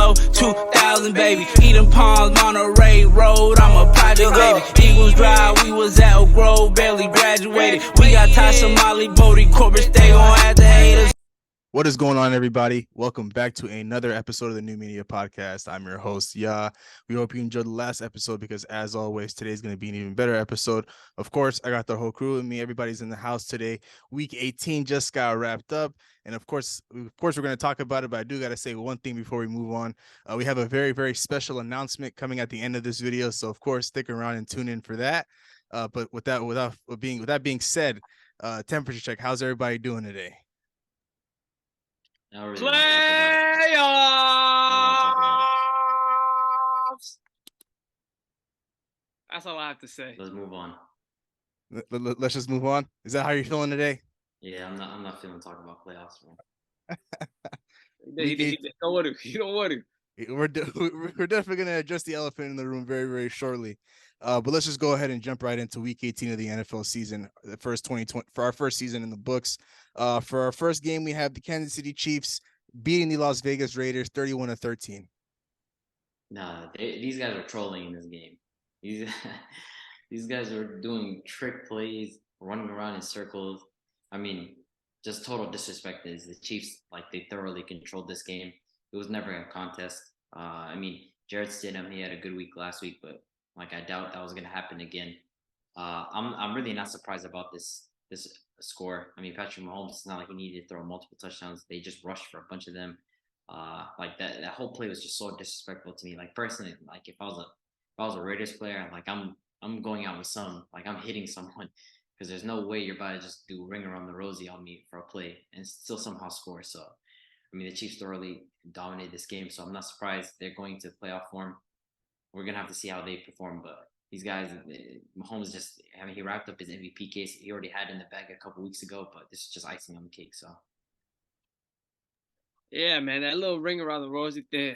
low, 2000, baby. Eden Palms, Monterey Road, I'm a project, baby. Eagles Drive, we was at Oak Grove, barely graduated. We got Tasha, Molly, Bodie, Corbett, they gon' have to hate us. What is going on, everybody? Welcome back to another episode of the New Media Podcast. I'm your host, Ya. We hope you enjoyed the last episode because, as always, today's going to be an even better episode. Of course, I got the whole crew with me. Everybody's in the house today. Week 18 just got wrapped up. And of course, we're going to talk about it, but I do got to say one thing before we move on. We have a very, very special announcement coming at the end of this video. So, of course, stick around and tune in for that. But with that being said, temperature check. How's everybody doing today? Playoffs. That's all I have to say. Let's move on. Let's just move on. Is that how you're feeling today? Yeah, I'm not feeling talking about playoffs, man. You don't want to. We're definitely going to address the elephant in the room very, very shortly. But let's just go ahead and jump right into Week 18 of the NFL season, the first 2020 for our first season in the books. For our first game, we have the Kansas City Chiefs beating the Las Vegas Raiders 31-13. Nah, these guys are trolling in this game. These guys are doing trick plays, running around in circles. I mean, just total disrespect. Is the Chiefs, like, they thoroughly controlled this game. It was never a contest. I mean, Jarrett Stidham, he had a good week last week, but like, I doubt that was going to happen again. I'm really not surprised about this score. I mean, Patrick Mahomes, it's not like he needed to throw multiple touchdowns. They just rushed for a bunch of them. Like, that whole play was just so disrespectful to me. Like, personally, like, if I was a Raiders player, like, I'm going out with I'm hitting someone, because there's no way you're about to just do ring around the rosy on me for a play and still somehow score. So, I mean, the Chiefs thoroughly dominated this game, so I'm not surprised they're going to playoff form. We're going to have to see how they perform, but these guys, Mahomes he wrapped up his MVP case. He already had in the bag a couple weeks ago, but this is just icing on the cake, so. Yeah, man, that little ring around the rosy thing,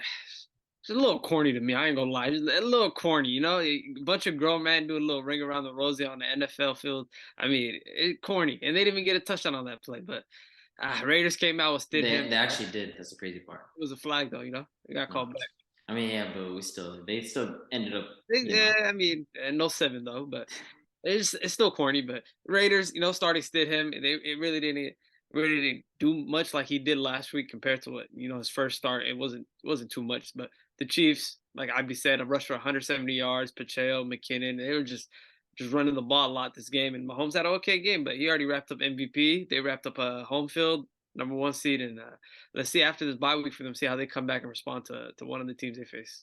it's a little corny to me. I ain't gonna lie. It's a little corny, you know? A bunch of grown men doing a little ring around the rosy on the NFL field. I mean, it's corny. And they didn't even get a touchdown on that play, but Raiders came out with Stidham. They actually did. That's the crazy part. It was a flag, though, you know? They got called back. I mean, yeah, but they still ended up. I mean, no 7 though, but it's still corny. But Raiders, you know, starting Stidham, it really didn't do much like he did last week compared to what, you know, his first start. It wasn't too much. But the Chiefs, like I'd be said, a rush for 170 yards. Pacheco, McKinnon, they were just running the ball a lot this game. And Mahomes had an okay game, but he already wrapped up MVP. They wrapped up a home field number 1 seed, and let's see after this bye week for them, see how they come back and respond to one of the teams they face.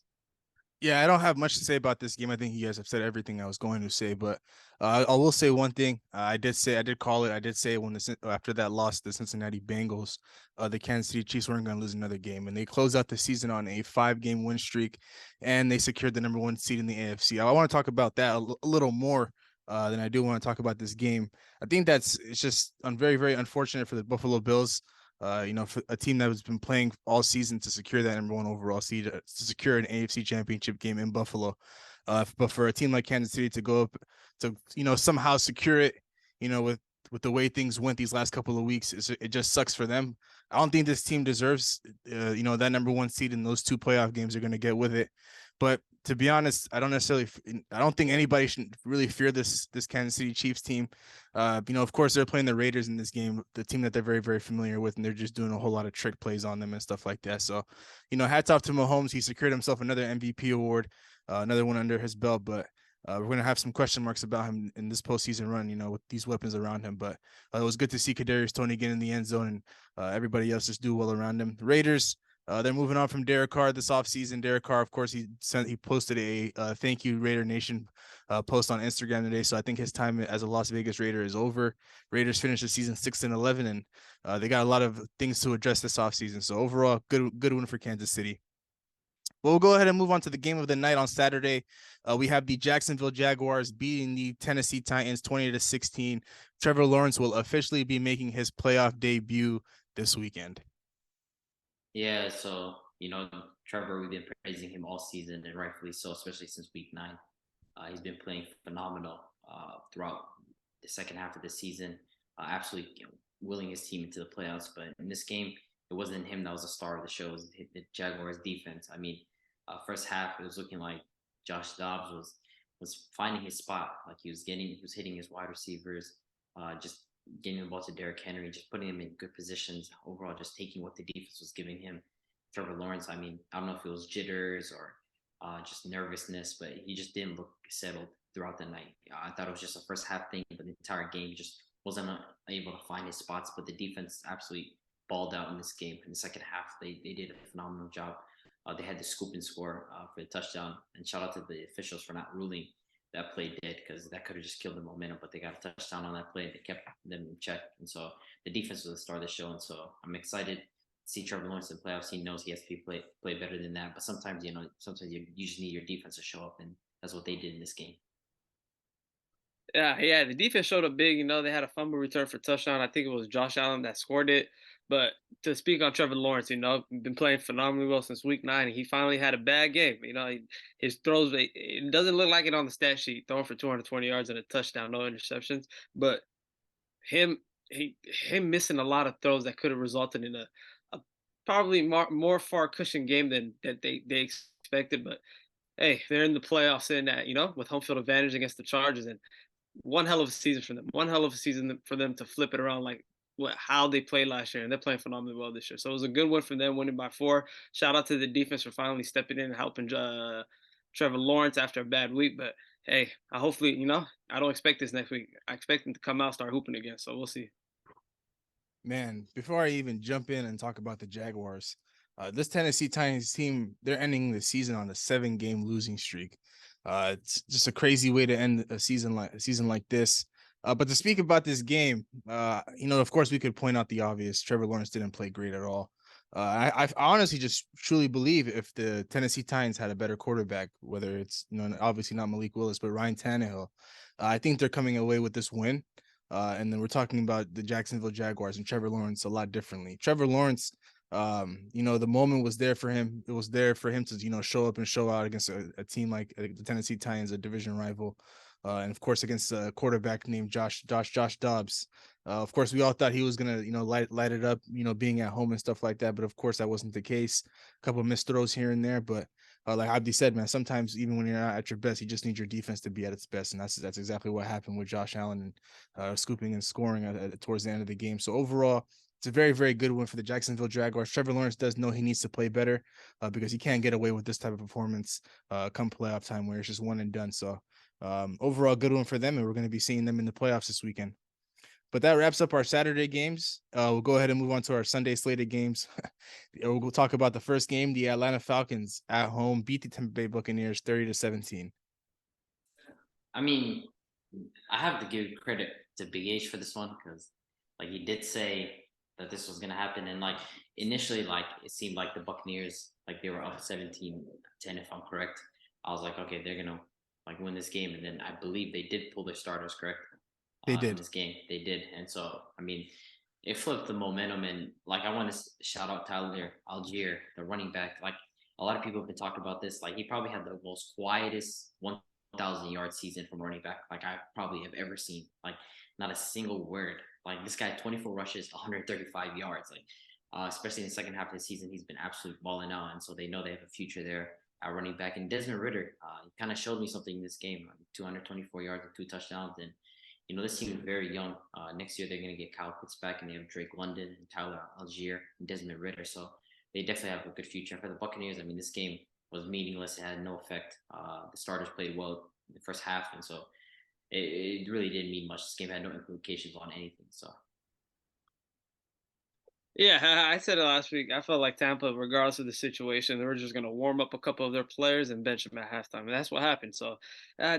Yeah, I don't have much to say about this game. I think you guys have said everything I was going to say, but I will say one thing. I did say when after that loss to the Cincinnati Bengals, the Kansas City Chiefs weren't going to lose another game, and they closed out the season on a 5-game win streak, and they secured the number 1 seed in the AFC. I want to talk about that a little more than I do want to talk about this game. I think it's just very, very unfortunate for the Buffalo Bills. You know, for a team that has been playing all season to secure that number 1 overall seed, to secure an AFC championship game in Buffalo. But for a team like Kansas City to go up to, you know, somehow secure it, you know, with the way things went these last couple of weeks, it just sucks for them. I don't think this team deserves, you know, that number 1 seed in those 2 playoff games they're going to get with it. But to be honest, I don't think anybody should really fear this Kansas City Chiefs team. You know, of course, they're playing the Raiders in this game, the team that they're very, very familiar with, and they're just doing a whole lot of trick plays on them and stuff like that. So, you know, hats off to Mahomes. He secured himself another MVP award, another one under his belt. But we're going to have some question marks about him in this postseason run, you know, with these weapons around him. But it was good to see Kadarius Toney get in the end zone, and everybody else just do well around him. The Raiders, they're moving on from Derek Carr this offseason. Derek Carr, of course, he posted a thank you Raider Nation post on Instagram today. So I think his time as a Las Vegas Raider is over. Raiders finished the season 6-11, and they got a lot of things to address this offseason. So overall, good win for Kansas City. Well, we'll go ahead and move on to the game of the night on Saturday. We have the Jacksonville Jaguars beating the Tennessee Titans 20-16. Trevor Lawrence will officially be making his playoff debut this weekend. Yeah, so, you know, Trevor, we've been praising him all season, and rightfully so, especially since week 9. He's been playing phenomenal throughout the second half of the season, absolutely willing his team into the playoffs. But in this game, it wasn't him that was the star of the show. It was the Jaguars defense. I mean, first half it was looking like Josh Dobbs was finding his spot. Like he was hitting his wide receivers, just getting the ball to Derrick Henry, just putting him in good positions. Overall, just taking what the defense was giving him. Trevor Lawrence, I mean, I don't know if it was jitters or just nervousness, but he just didn't look settled throughout the night. I thought it was just a first half thing, but the entire game just wasn't able to find his spots. But the defense absolutely balled out in this game. In the second half, they did a phenomenal job. They had the scoop and score for the touchdown, and shout out to the officials for not ruling that play dead, because that could have just killed the momentum. But they got a touchdown on that play. They kept them in check, and so the defense was the star of the show. And so I'm excited to see Trevor Lawrence in the playoffs. He knows he has to play better than that. But sometimes you just need your defense to show up, and that's what they did in this game. Yeah, the defense showed up big. They had a fumble return for touchdown. I think it was Josh Allen that scored it. But to speak on Trevor Lawrence, been playing phenomenally well since week 9. And he finally had a bad game. His throws, it doesn't look like it on the stat sheet, throwing for 220 yards and a touchdown, no interceptions. But him him missing a lot of throws that could have resulted in a probably more far cushion game than that they expected. But hey, they're in the playoffs in that, with home field advantage against the Chargers, and one hell of a season for them. One hell of a season for them to flip it around like how they played last year, and they're playing phenomenally well this year. So it was a good win for them, winning by 4. Shout out to the defense for finally stepping in and helping Trevor Lawrence after a bad week. But hey, I don't expect this next week. I expect them to come out, start hooping again. So we'll see. Man, before I even jump in and talk about the Jaguars, this Tennessee Titans team, they're ending the season on a 7-game losing streak. It's just a crazy way to end a season like this. But to speak about this game, of course we could point out the obvious. Trevor Lawrence didn't play great at all. I honestly just truly believe if the Tennessee Titans had a better quarterback, whether it's obviously not Malik Willis, but Ryan Tannehill, I think they're coming away with this win. And then we're talking about the Jacksonville Jaguars and Trevor Lawrence a lot differently. Trevor Lawrence, the moment was there for him. It was there for him to, show up and show out against a team like the Tennessee Titans, a division rival. And of course, against a quarterback named Josh Dobbs. Of course, we all thought he was gonna, light it up, being at home and stuff like that. But of course, that wasn't the case. A couple of missed throws here and there, but like Abdi said, man, sometimes even when you're not at your best, you just need your defense to be at its best, and that's exactly what happened with Josh Allen and scooping and scoring towards the end of the game. So overall, it's a very, very good one for the Jacksonville Jaguars. Trevor Lawrence does know he needs to play better because he can't get away with this type of performance come playoff time where it's just one and done. So overall, good one for them, and we're going to be seeing them in the playoffs this weekend. But that wraps up our Saturday games. We'll go ahead and move on to our Sunday slated games. We'll talk about the first game. The Atlanta Falcons at home beat the Tampa Bay Buccaneers 30-17. I mean, I have to give credit to Big H for this one, because like he did say that this was going to happen. And like initially, like it seemed like the Buccaneers, like they were up 17-10, if I'm correct. I was like, okay, they're going to like win this game. And then I believe they did pull their starters, correct? They did. In this game. They did. And so, I mean, it flipped the momentum. And like, I want to shout out Tyler Algier, the running back. Like, a lot of people have been talking about this. Like, he probably had the most quietest 1,000-yard season from running back like I probably have ever seen. Like, not a single word. Like, this guy, 24 rushes, 135 yards. Like, especially in the second half of the season, he's been absolutely balling out. And so they know they have a future there at running back. And Desmond Ridder, he kind of showed me something in this game. 224 yards and 2 touchdowns. And this team is very young. Next year, they're going to get Kyle Pitts back, and they have Drake London and Tyler Algier and Desmond Ridder. So they definitely have a good future. For the Buccaneers, I mean, this game was meaningless. It had no effect. The starters played well in the first half, and so it really didn't mean much. This game had no implications on anything. So. Yeah, I said it last week. I felt like Tampa, regardless of the situation, they were just going to warm up a couple of their players and bench them at halftime. And that's what happened. So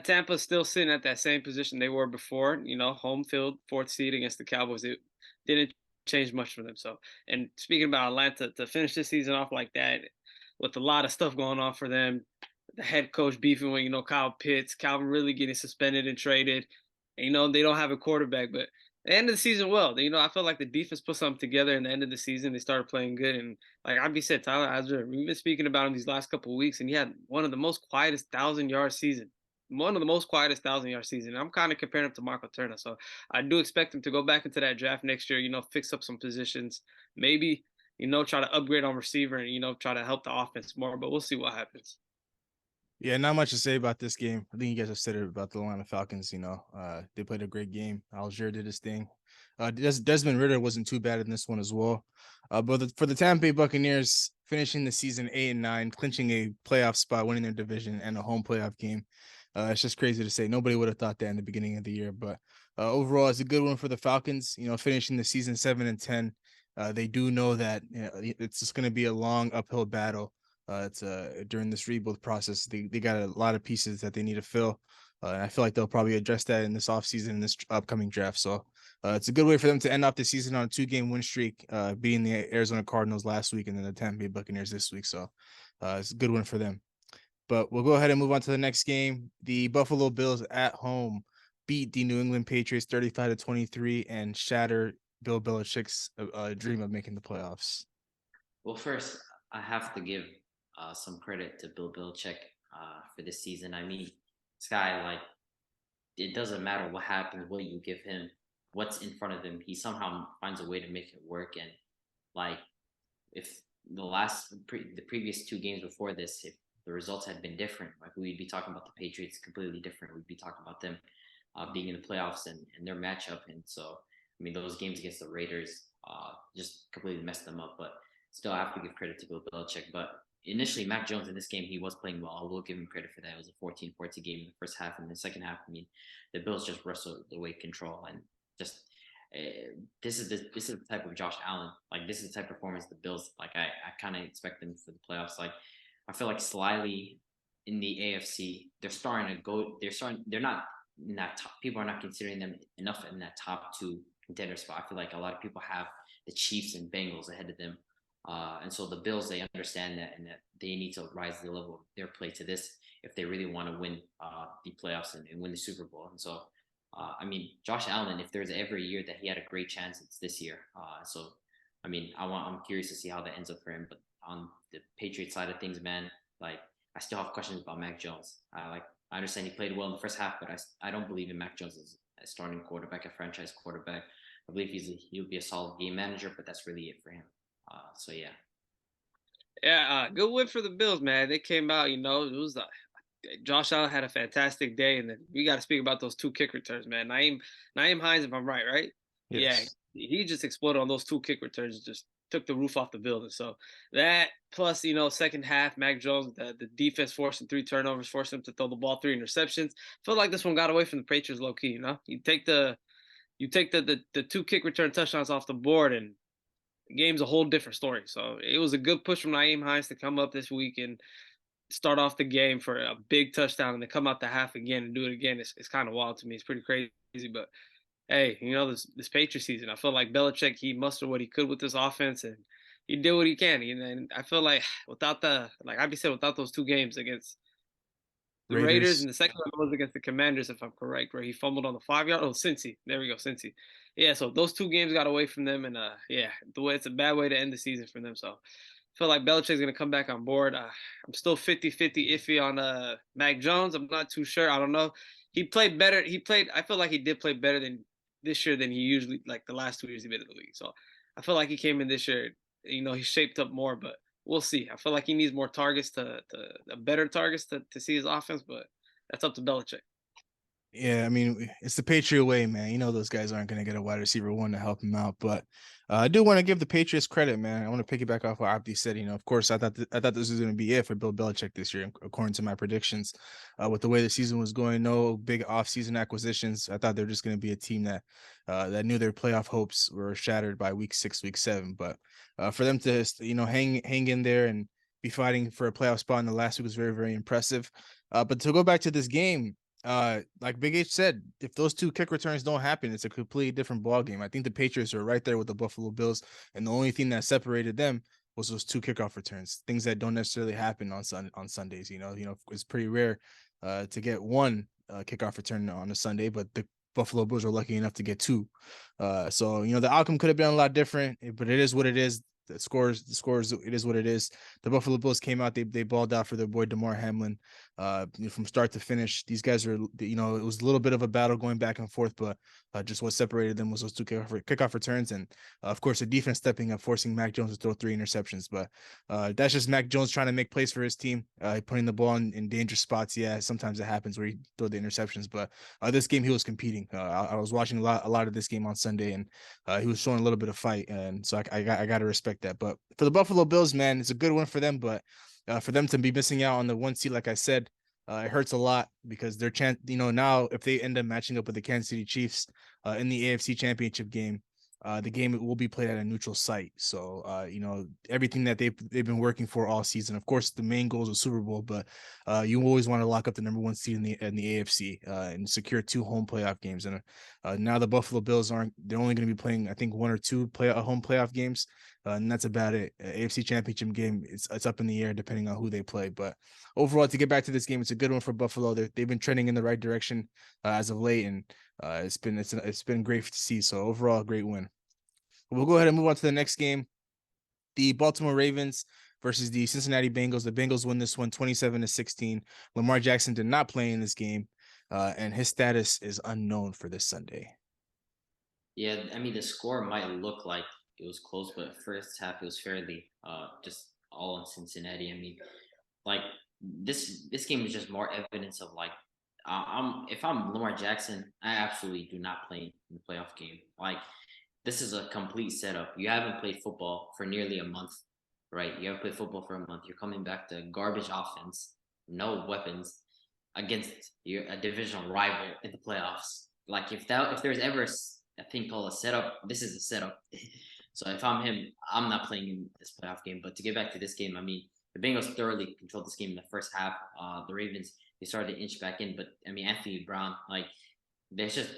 Tampa's still sitting at that same position they were before, home field, 4th seed against the Cowboys. It didn't change much for them. So, and speaking about Atlanta, to finish this season off like that, with a lot of stuff going on for them, the head coach beefing with, Kyle Pitts, Calvin really getting suspended and traded. And, they don't have a quarterback, but the end of the season well. I felt like the defense put something together in the end of the season. They started playing good. And like Abby said, Tyler Algier, we've been speaking about him these last couple of weeks, and he had one of the most quietest 1,000-yard season. One of the most quietest 1,000-yard season. And I'm kind of comparing him to Marco Turner. So I do expect him to go back into that draft next year, fix up some positions. Maybe try to upgrade on receiver and try to help the offense more. But we'll see what happens. Yeah, not much to say about this game. I think you guys have said it about the Atlanta Falcons. They played a great game. Algier did his thing. Desmond Ridder wasn't too bad in this one as well. But for the Tampa Bay Buccaneers, finishing the season 8-9, clinching a playoff spot, winning their division, and a home playoff game. It's just crazy to say. Nobody would have thought that in the beginning of the year. But overall, it's a good one for the Falcons. Finishing the season 7-10. They do know that it's just going to be a long uphill battle. It's during this rebuild process, they got a lot of pieces that they need to fill. And I feel like they'll probably address that in this offseason, in this upcoming draft. So it's a good way for them to end off the season on a 2-game win streak, beating the Arizona Cardinals last week and then the Tampa Bay Buccaneers this week. So it's a good one for them. But we'll go ahead and move on to the next game. The Buffalo Bills at home beat the New England Patriots 35-23 and shatter Bill Belichick's dream of making the playoffs. Well, first, I have to give some credit to Bill Belichick for this season. I mean, this guy, like, it doesn't matter what happens, what you give him, what's in front of him, he somehow finds a way to make it work. And like, if the previous 2 games before this, if the results had been different, like, we'd be talking about the Patriots completely different. We'd be talking about them being in the playoffs and their matchup. And so, I mean, those games against the Raiders just completely messed them up. But still, I have to give credit to Bill Belichick. But initially, Mac Jones in this game, he was playing well. I will give him credit for that. It was a 14-14 game in the first half. And in the second half, I mean, the Bills just wrestled away control. And just this is the type of Josh Allen. Like, this is the type of performance the Bills, like, I kind of expect them for the playoffs. Like, I feel like slyly in the AFC, they're not in that top. People are not considering them enough in that top 2 contender spot. I feel like a lot of people have the Chiefs and Bengals ahead of them. And so the Bills, they understand that, and that they need to rise the level of their play to this if they really want to win the playoffs and win the Super Bowl. And so, I mean, Josh Allen, if there's ever a year that he had a great chance, it's this year. So, I mean, I'm curious to see how that ends up for him. But on the Patriots side of things, man, like, I still have questions about Mac Jones. I understand he played well in the first half, but I don't believe in Mac Jones as a starting quarterback, a franchise quarterback. I believe he'll be a solid game manager, but that's really it for him. So yeah. Yeah, good win for the Bills, man. They came out, it was Josh Allen had a fantastic day, and then we got to speak about those 2 kick returns, man. Nyheim Hines, if I'm right? Yes. Yeah, he just exploded on those 2 kick returns, just took the roof off the building. So that plus, second half, Mac Jones, the defense forcing 3 turnovers, forced him to throw the ball 3 interceptions. Felt like this one got away from the Patriots low key. You take the 2 kick return touchdowns off the board, and the game's a whole different story. So it was a good push from Nyheim Hines to come up this week and start off the game for a big touchdown, and then come out the half again and do it again. It's kind of wild to me. It's pretty crazy. But hey, this Patriots season, I feel like Belichick, he mustered what he could with this offense, and he did what he can. And I feel like without those 2 games against the Raiders, and the second one was against the Commanders, if I'm correct, where he fumbled on the 5-yard. Oh, Cincy. There we go, Cincy. Yeah, so those 2 games got away from them, and yeah, it's a bad way to end the season for them. So I feel like Belichick's gonna come back on board. I'm still 50-50 iffy on Mac Jones. I'm not too sure. I don't know. He played better. I feel like he did play better than this year than he usually, like, the last 2 years he's been in the league. So I feel like he came in this year, he shaped up more, but we'll see. I feel like he needs more targets better targets to see his offense, but that's up to Belichick. Yeah, I mean, it's the Patriot way, man. Those guys aren't going to get a wide receiver 1 to help him out. But I do want to give the Patriots credit, man. I want to piggyback off what Abdi said. Of course, I thought this was going to be it for Bill Belichick this year, according to my predictions. With the way the season was going, no big offseason acquisitions. I thought they were just going to be a team that knew their playoff hopes were shattered by week 6, week 7. But for them to hang in there and be fighting for a playoff spot in the last week was very, very impressive. But to go back to this game, like Big H said, if those 2 kick returns don't happen, it's a completely different ball game. I think the Patriots are right there with the Buffalo Bills, and the only thing that separated them was those 2 kickoff returns, things that don't necessarily happen on Sundays. It's pretty rare to get 1 kickoff return on a Sunday, but the Buffalo Bills are lucky enough to get 2. So the outcome could have been a lot different, but it is what it is. The scores, it is what it is. The Buffalo Bills came out, they balled out for their boy Damar Hamlin. from start to finish. These guys are, it was a little bit of a battle going back and forth, but just what separated them was those two kickoff returns, and of course the defense stepping up, forcing Mac Jones to throw 3 interceptions. But that's just Mac Jones trying to make plays for his team, putting the ball in dangerous spots. Yeah, sometimes it happens where he throw the interceptions, but this game he was competing. I was watching a lot of this game on Sunday, and he was showing a little bit of fight, and so I got to respect that. But for the Buffalo Bills, man, it's a good one for them, but for them to be missing out on the 1 seed, like I said, it hurts a lot because their chance, now if they end up matching up with the Kansas City Chiefs in the AFC Championship game, the game will be played at a neutral site. So, everything that they've been working for all season. Of course, the main goal is a Super Bowl, but you always want to lock up the number 1 seed in the AFC and secure 2 home playoff games. And now the Buffalo Bills they're only going to be playing, I think, 1 or 2 home playoff games, and that's about it. AFC Championship game, it's up in the air depending on who they play. But overall, to get back to this game, it's a good one for Buffalo. They've been trending in the right direction as of late, and it's been great to see. So overall, great win. We'll go ahead and move on to the next game. The Baltimore Ravens versus the Cincinnati Bengals. The Bengals win this one 27-16. Lamar Jackson did not play in this game, and his status is unknown for this Sunday. Yeah, I mean, the score might look like it was close, but first half it was fairly just all on Cincinnati. I mean, like this game is just more evidence of like if I'm Lamar Jackson, I absolutely do not play in the playoff game. Like, this is a complete setup. You haven't played football for nearly a month, right? You haven't played football for a month. You're coming back to garbage offense, no weapons, against a divisional rival in the playoffs. Like, if there's ever a thing called a setup, this is a setup. So if I'm him, I'm not playing in this playoff game. But to get back to this game, I mean, the Bengals thoroughly controlled this game in the first half. The Ravens, they started to inch back in, but I mean, Anthony Brown, like, there's just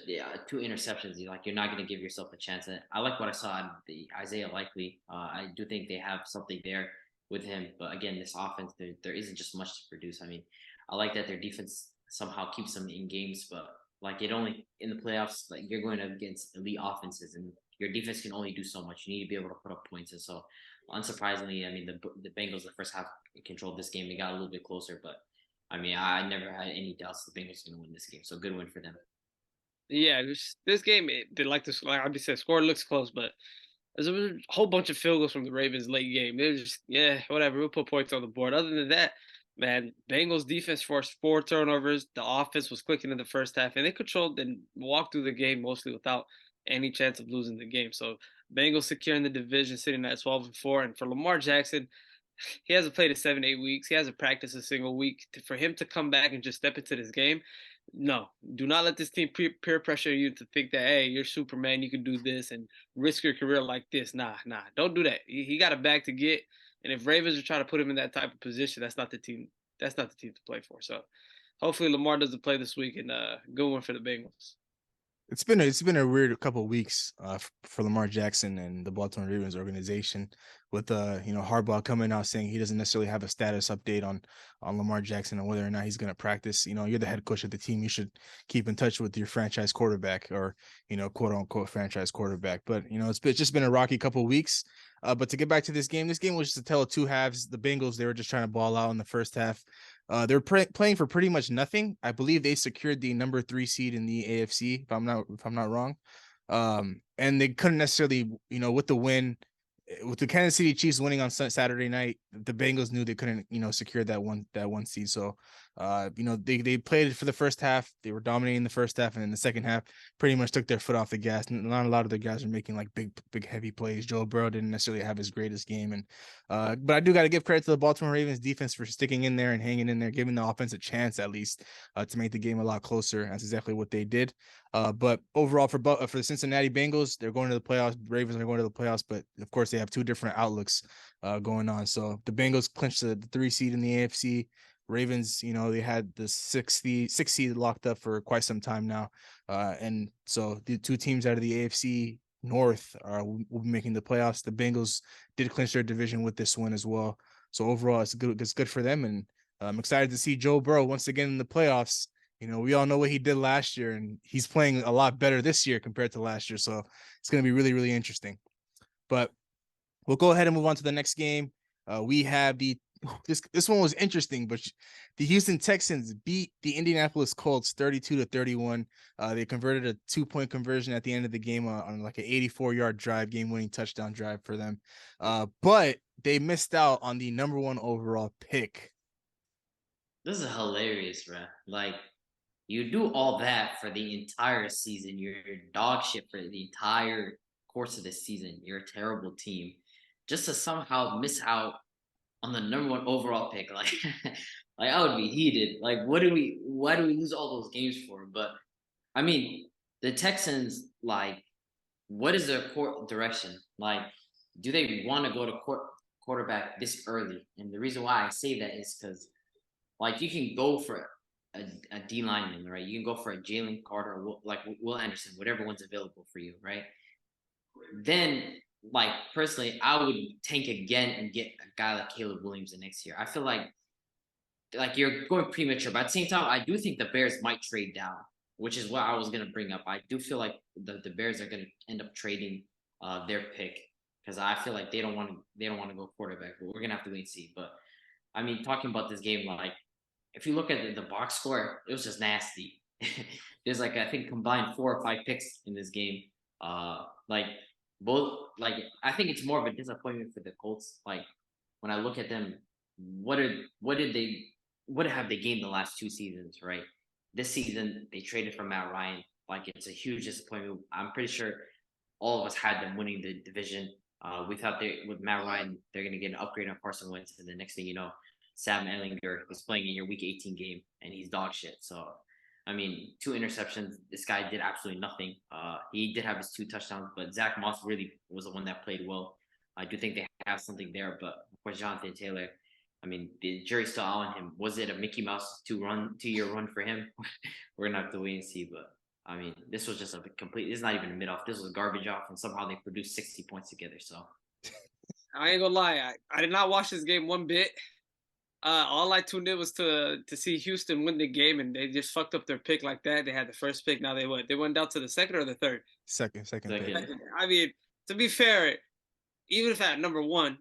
2 interceptions. You're not going to give yourself a chance. And I like what I saw out of the Isaiah Likely. I do think they have something there with him. But again, this offense, there isn't just much to produce. I mean, I like that their defense somehow keeps them in games, but like, it only in the playoffs, like, you're going against elite offenses, and your defense can only do so much. You need to be able to put up points. And so, unsurprisingly, I mean, the Bengals the first half controlled this game. They got a little bit closer, but I mean, I never had any doubts the Bengals were going to win this game. So, good win for them. Yeah, this game, like I said, score looks close, but there's a whole bunch of field goals from the Ravens late game. They're just, whatever, we'll put points on the board. Other than that, man, Bengals defense forced 4 turnovers. The offense was clicking in the first half, and they controlled and walked through the game mostly without any chance of losing the game. So Bengals securing the division, sitting at 12-4. And for Lamar Jackson, he hasn't played in 7-8 weeks. He hasn't practiced a single week. For him to come back and just step into this game, no, do not let this team peer pressure you to think that, hey, you're Superman, you can do this and risk your career like this. Nah, don't do that. He got a bag to get, and if Ravens are trying to put him in that type of position, that's not the team. That's not the team to play for. So, hopefully Lamar doesn't play this week, and good one for the Bengals. It's been a weird couple of weeks for Lamar Jackson and the Baltimore Ravens organization, with Harbaugh coming out saying he doesn't necessarily have a status update on Lamar Jackson and whether or not he's going to practice. You're the head coach of the team. You should keep in touch with your franchise quarterback, or quote unquote franchise quarterback. But it's just been a rocky couple of weeks. But to get back to this game was just a tale of 2 halves. The Bengals, they were just trying to ball out in the first half. They're playing for pretty much nothing. I believe they secured the number 3 seed in the AFC, if I'm not wrong. And they couldn't necessarily, with the win, with the Kansas City Chiefs winning on Saturday night, the Bengals knew they couldn't, secure that one seed. So, they played for the first half. They were dominating the first half, and in the second half, pretty much took their foot off the gas. Not a lot of the guys are making like big heavy plays. Joe Burrow didn't necessarily have his greatest game, and but I do got to give credit to the Baltimore Ravens defense for sticking in there and hanging in there, giving the offense a chance at least to make the game a lot closer. That's exactly what they did. But overall, for the Cincinnati Bengals, they're going to the playoffs. The Ravens are going to the playoffs, but of course they have 2 different outlooks going on. So the Bengals clinched the 3 seed in the AFC. Ravens, they had the 6 seed locked up for quite some time now, and so the 2 teams out of the AFC North will be making the playoffs. The Bengals did clinch their division with this win as well. So overall, it's good for them, and I'm excited to see Joe Burrow once again in the playoffs. We all know what he did last year, and he's playing a lot better this year compared to last year. So it's going to be really, really interesting. But we'll go ahead and move on to the next game. We have the this one was interesting, but the Houston Texans beat the Indianapolis Colts 32-31. They converted a 2-point conversion at the end of the game on like an 84-yard drive, game-winning touchdown drive for them. But they missed out on the number 1 overall pick. This is hilarious, bro. Like, you do all that for the entire season. You're dog shit for the entire course of the season. You're a terrible team. Just to somehow miss out on the number 1 overall pick, like, like I would be heated. Like, why do we lose all those games for? But I mean, the Texans, like, what is their court direction? Like, do they want to go to quarterback this early? And the reason why I say that is because, like, you can go for a D lineman, right? You can go for a Jalen Carter, or like Will Anderson, whatever one's available for you, right? Then, like, personally, I would tank again and get a guy like Caleb Williams the next year. I feel like you're going premature, but at the same time, I do think the Bears might trade down, which is what I was gonna bring up. I do feel like the Bears are gonna end up trading their pick because I feel like they don't want to go quarterback, but we're gonna have to wait and see. But I mean, talking about this game, like, if you look at the box score, it was just nasty. There's, like, I think combined 4 or 5 picks in this game. Like, both, like, I think it's more of a disappointment for the Colts. Like, when I look at them, what have they gained the last 2 seasons, right? This season they traded for Matt Ryan. Like, it's a huge disappointment. I'm pretty sure all of us had them winning the division. We thought with Matt Ryan they're gonna get an upgrade on Carson Wentz, and the next thing you know, Sam Ehlinger is playing in your Week 18 game, and he's dog shit. So, I mean, 2 interceptions. This guy did absolutely nothing. He did have his 2 touchdowns, but Zach Moss really was the one that played well. I do think they have something there, but of course, Jonathan Taylor. I mean, the jury's still out on him. Was it a Mickey Mouse 2-year run for him? We're gonna have to wait and see. But I mean, this was just a complete. This is not even a mid off. This was garbage off, and somehow they produced 60 points together. So I ain't gonna lie, I did not watch this game one bit. All I tuned in was to see Houston win the game, and they just fucked up their pick like that. They had the first pick. Now they went down to the second or the third. Second pick. I mean, to be fair, even if at number 1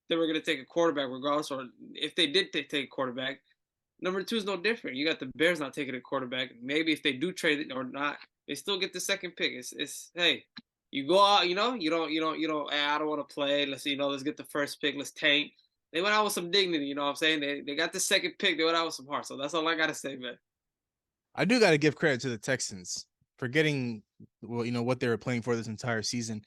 they were going to take a quarterback regardless, or if they did take a quarterback, number 2 is no different. You got the Bears not taking a quarterback. Maybe if they do trade it or not, they still get the second pick. It's hey, you go out, you know, you don't, hey, I don't want to play. Let's get the first pick. Let's tank. They went out with some dignity, you know what I'm saying? They got the second pick. They went out with some heart. So that's all I gotta say, man. I do got to give credit to the Texans for getting, well, what they were playing for this entire season.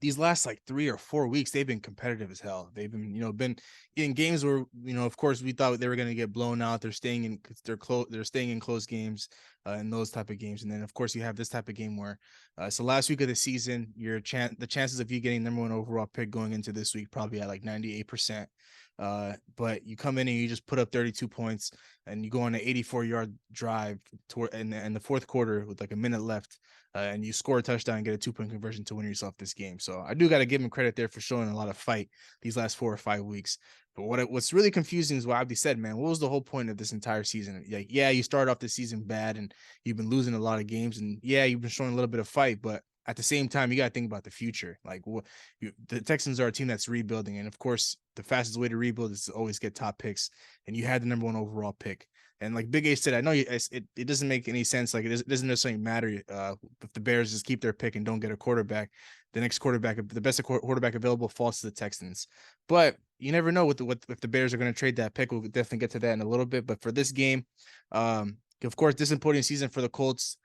These last like 3 or 4 weeks, they've been competitive as hell. They've been, been in games where, of course, we thought they were going to get blown out. They're staying in, they're staying in close games, in those type of games. And then, of course, you have this type of game where, so last week of the season, the chances of you getting number 1 overall pick going into this week probably at like 98%. But you come in and you just put up 32 points, and you go on an 84-yard drive toward in the fourth quarter with like a minute left, and you score a touchdown and get a 2-point conversion to win yourself this game. So I do got to give him credit there for showing a lot of fight these last 4 or 5 weeks. But what's really confusing is what Abdi said, man. What was the whole point of this entire season? Like, yeah, you started off the season bad, and you've been losing a lot of games, and yeah, you've been showing a little bit of fight, but at the same time, you got to think about the future. Like, the Texans are a team that's rebuilding, and of course, the fastest way to rebuild is to always get top picks. And you had the number 1 overall pick. And like Big A said, I know it doesn't make any sense. Like, it doesn't necessarily matter if the Bears just keep their pick and don't get a quarterback. The next quarterback, the best quarterback available, falls to the Texans. But you never know what if the Bears are going to trade that pick. We'll definitely get to that in a little bit. But for this game, of course, disappointing season for the Colts.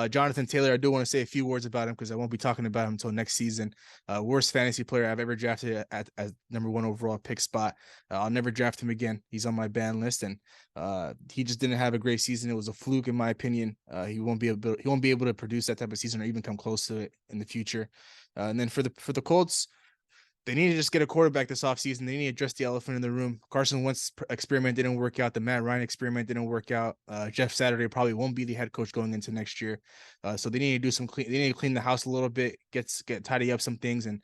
Jonathan Taylor, I do want to say a few words about him because I won't be talking about him until next season. Worst fantasy player I've ever drafted at number 1 overall pick spot. I'll never draft him again. He's on my ban list, and he just didn't have a great season. It was a fluke, in my opinion. He won't be able to produce that type of season or even come close to it in the future. And then for the Colts, they need to just get a quarterback this offseason. They need to address the elephant in the room. Carson Wentz experiment didn't work out. The Matt Ryan experiment didn't work out. Jeff Saturday probably won't be the head coach going into next year. So they need to do some clean. They need to clean the house a little bit, get tidy up some things, and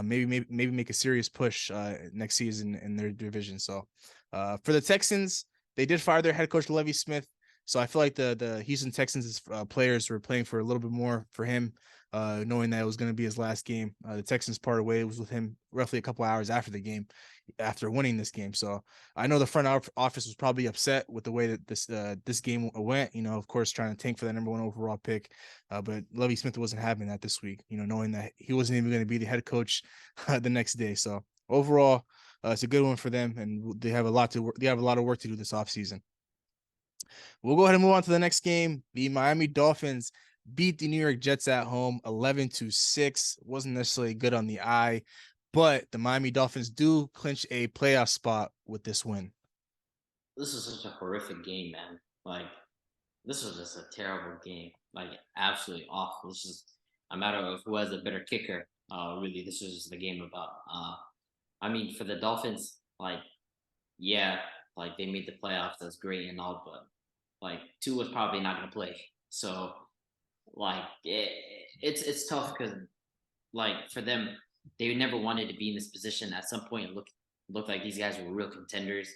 maybe make a serious push next season in their division. So for the Texans, they did fire their head coach Lovie Smith. So I feel like the Houston Texans players were playing for a little bit more for him. knowing that it was going to be his last game. The Texans parted ways with him roughly a couple hours after the game, after winning this game. So I know the front office was probably upset with the way that this game went. You know, of course, trying to tank for that number 1 overall pick. But Lovie Smith wasn't having that this week. You know, knowing that he wasn't even going to be the head coach the next day. So overall, it's a good one for them, and they have a lot to work. They have a lot of work to do this offseason. We'll go ahead and move on to the next game. The Miami Dolphins beat the New York Jets at home 11-6. Wasn't necessarily good on the eye, but the Miami Dolphins do clinch a playoff spot with this win. This is such a horrific game, man. Like, this was just a terrible game. Like, absolutely awful. This is a matter of who has a better kicker. Really, this was just the game about. I mean, for the Dolphins, like, yeah, like they made the playoffs. That's great and all, but like two was probably not going to play. So, like, it's tough because, like, for them, they never wanted to be in this position. At some point, it looked like these guys were real contenders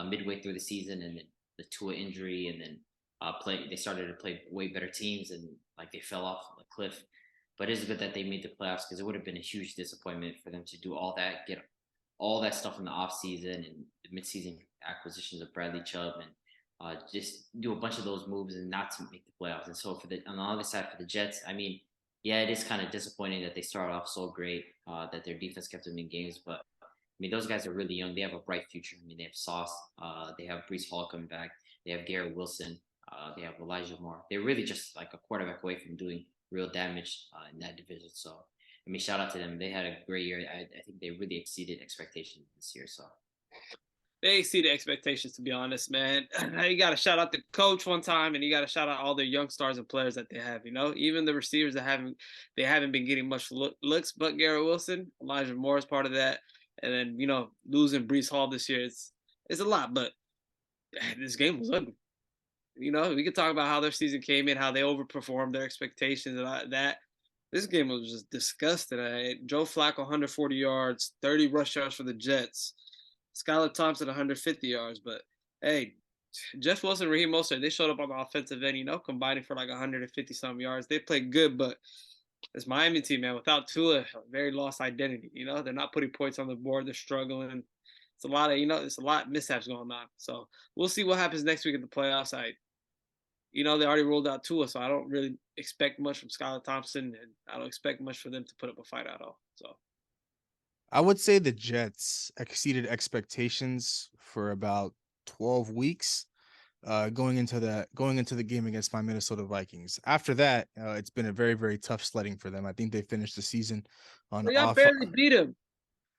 midway through the season, and then the Tua injury, and then they started to play way better teams, and like they fell off a cliff. But it's good that they made the playoffs because it would have been a huge disappointment for them to do all that, get all that stuff in the offseason and the midseason acquisitions of Bradley Chubb, and just do a bunch of those moves and not to make the playoffs. And so on the other side for the Jets, I mean, yeah, it is kind of disappointing that they started off so great, that their defense kept them in games. But I mean, those guys are really young. They have a bright future. I mean, they have Sauce. They have Brees Hall coming back. They have Garrett Wilson. They have Elijah Moore. They're really just like a quarterback away from doing real damage in that division. So, I mean, shout out to them. They had a great year. I think they really exceeded expectations this year. So They exceeded expectations, to be honest, man. You got to shout out the coach one time, and you got to shout out all the young stars and players that they have. You know, even the receivers that haven't been getting much looks. But Garrett Wilson, Elijah Moore is part of that, and then losing Brees Hall this year, it's a lot. But this game was ugly. You know, we could talk about how their season came in, how they overperformed their expectations, and that. This game was just disgusting. Joe Flacco, 140 yards, 30 rush yards for the Jets. Skylar Thompson, 150 yards. But hey, Jeff Wilson, Raheem Mostert, they showed up on the offensive end, combining for like 150 some yards. They played good, but this Miami team, man, without Tua, very lost identity. They're not putting points on the board. They're struggling. It's a lot of, it's a lot of mishaps going on. So we'll see what happens next week in the playoffs. They already ruled out Tua, so I don't really expect much from Skylar Thompson, and I don't expect much for them to put up a fight at all. So I would say the Jets exceeded expectations for about 12 weeks. Going into the game against my Minnesota Vikings. After that, it's been a very, very tough sledding for them. I think they finished the season on y'all off. barely beat him.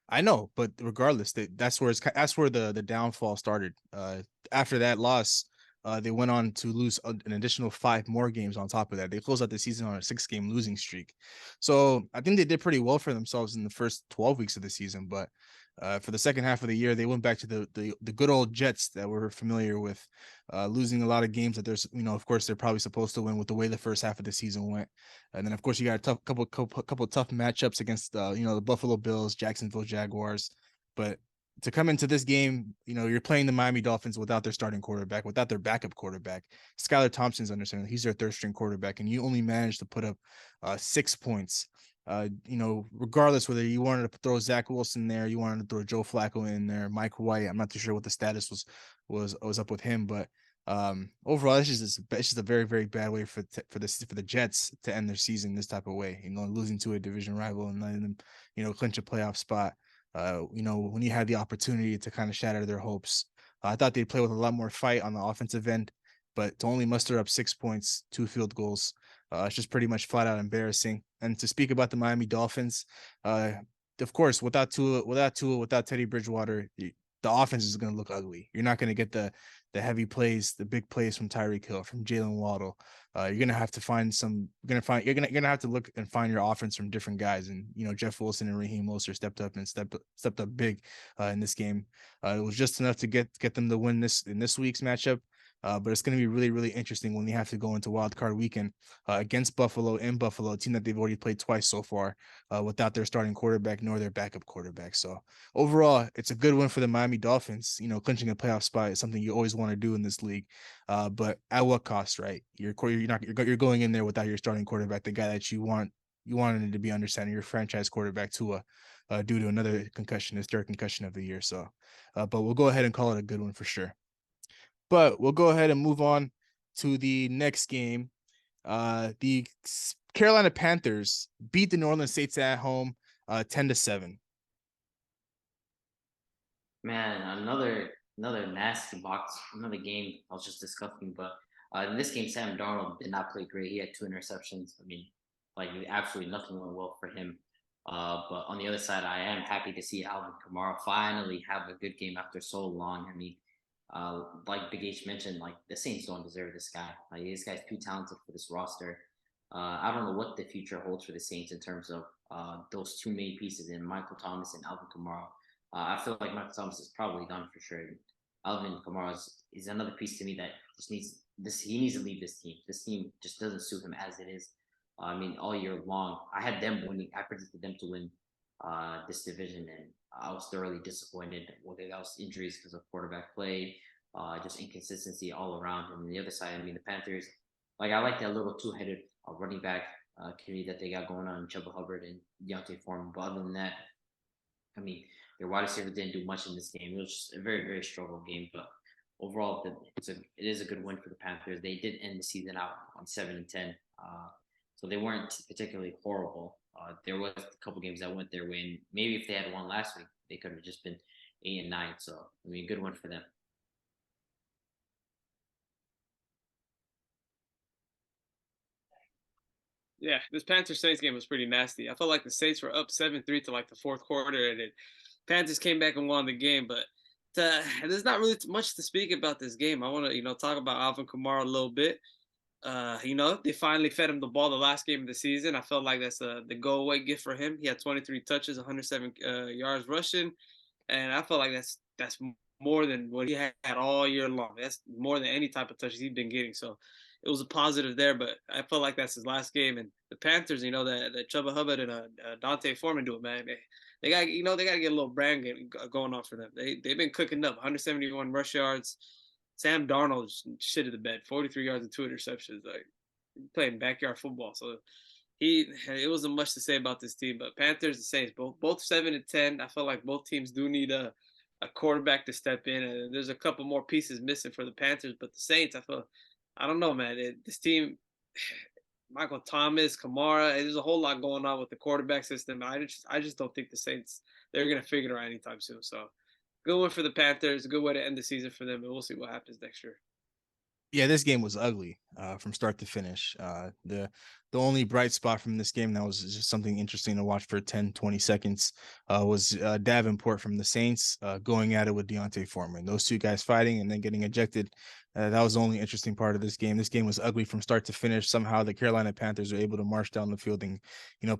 I know, but regardless, that's where the downfall started. After that loss, they went on to lose an additional 5 more games on top of that. They closed out the season on a 6-game losing streak. So I think they did pretty well for themselves in the first 12 weeks of the season, but for the second half of the year, they went back to the good old Jets that we're familiar with, losing a lot of games that there's, of course, they're probably supposed to win with the way the first half of the season went. And then, of course, you got a couple tough matchups against, the Buffalo Bills, Jacksonville Jaguars. But to come into this game, you're playing the Miami Dolphins without their starting quarterback, without their backup quarterback. Skylar Thompson's understanding he's their third string quarterback, and you only managed to put up 6 points. Regardless whether you wanted to throw Zach Wilson there, you wanted to throw Joe Flacco in there, Mike White. I'm not too sure what the status was up with him, but overall, it's just a very, very bad way for the Jets to end their season this type of way. Losing to a division rival and letting them, clinch a playoff spot. When you had the opportunity to kind of shatter their hopes, I thought they'd play with a lot more fight on the offensive end, but to only muster up 6 points, 2 field goals. It's just pretty much flat out embarrassing. And to speak about the Miami Dolphins, of course, without Teddy Bridgewater, the offense is going to look ugly. You're not going to get the heavy plays, the big plays from Tyreek Hill, from Jalen Waddle. You're going to have to you're going to have to look and find your offense from different guys. And, Jeff Wilson and Raheem Mostert stepped up big in this game. It was just enough to get them to win in this week's matchup. But it's going to be really, really interesting when they have to go into Wild Card Weekend against Buffalo, a team that they've already played twice so far without their starting quarterback nor their backup quarterback. So overall, it's a good win for the Miami Dolphins. Clinching a playoff spot is something you always want to do in this league, but at what cost, right? You're going in there without your starting quarterback, the guy that you want you wanted him to be understanding your franchise quarterback Tua, due to another concussion, his third concussion of the year. So, but we'll go ahead and call it a good one for sure. But we'll go ahead and move on to the next game. The Carolina Panthers beat the New Orleans Saints at home, 10-7. Man, another nasty box, another game I was just discussing. But in this game, Sam Darnold did not play great. He had 2 interceptions. I mean, like absolutely nothing went well for him. But on the other side, I am happy to see Alvin Kamara finally have a good game after so long. I mean, like Big H mentioned, like the Saints don't deserve this guy. Like this guy's too talented for this roster. I don't know what the future holds for the Saints in terms of those two main pieces in Michael Thomas and Alvin Kamara. I feel like Michael Thomas is probably done for sure. Alvin Kamara is another piece to me that just needs this. He needs to leave this team. This team just doesn't suit him as it is. I mean, all year long, I had them winning. I predicted them to win this division, and I was thoroughly disappointed. Whether that was injuries because of quarterback play, just inconsistency all around. And on the other side, I mean, the Panthers. Like I like that little two-headed running back committee that they got going on, Chuba Hubbard and Deontay Foreman. But other than that, I mean, their wide receiver didn't do much in this game. It was just a very, very struggle game. But overall, it is a good win for the Panthers. They did end the season out on 7-10, so they weren't particularly horrible. There was a couple games that went their way, and maybe if they had won last week, they could have just been 8-9. So I mean, good one for them. Yeah, this Panthers Saints game was pretty nasty. I felt like the Saints were up 7-3 to like the fourth quarter, and then Panthers came back and won the game. But there's not really much to speak about this game. I want to talk about Alvin Kamara a little bit. They finally fed him the ball the last game of the season. I felt like that's the go away gift for him. He had 23 touches, 107 yards rushing, and I felt like that's more than what he had all year long. That's more than any type of touches he's been getting. So it was a positive there, but I felt like that's his last game. And the Panthers, that Chuba Hubbard and Dante Foreman do it, man. They got they got to get a little brand going on for them. They've been cooking up 171 rush yards. Sam Darnold shitted the bed, 43 yards and 2 interceptions. Like playing backyard football. So it wasn't much to say about this team. But Panthers, the Saints, both 7-10. I feel like both teams do need a quarterback to step in, and there's a couple more pieces missing for the Panthers. But the Saints, I don't know, man. This team, Michael Thomas, Kamara, there's a whole lot going on with the quarterback system. I just don't think the Saints they're gonna figure it out anytime soon. So good one for the Panthers, a good way to end the season for them, and we'll see what happens next year. Yeah, this game was ugly from start to finish. The only bright spot from this game that was just something interesting to watch for 10, 20 seconds was Davenport from the Saints going at it with Deontay Foreman. Those two guys fighting and then getting ejected. That was the only interesting part of this game. This game was ugly from start to finish. Somehow the Carolina Panthers were able to march down the field and,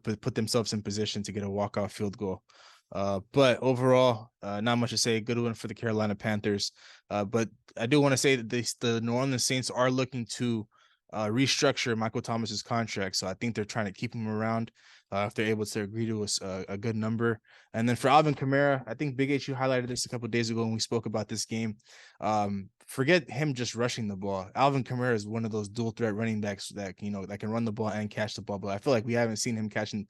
put themselves in position to get a walk-off field goal. But overall, not much to say. Good one for the Carolina Panthers. But I do want to say that the New Orleans Saints are looking to restructure Michael Thomas's contract. So I think they're trying to keep him around if they're able to agree to a good number. And then for Alvin Kamara, I think Big H, you highlighted this a couple of days ago when we spoke about this game. Forget him just rushing the ball. Alvin Kamara is one of those dual threat running backs that that can run the ball and catch the ball. But I feel like we haven't seen him catching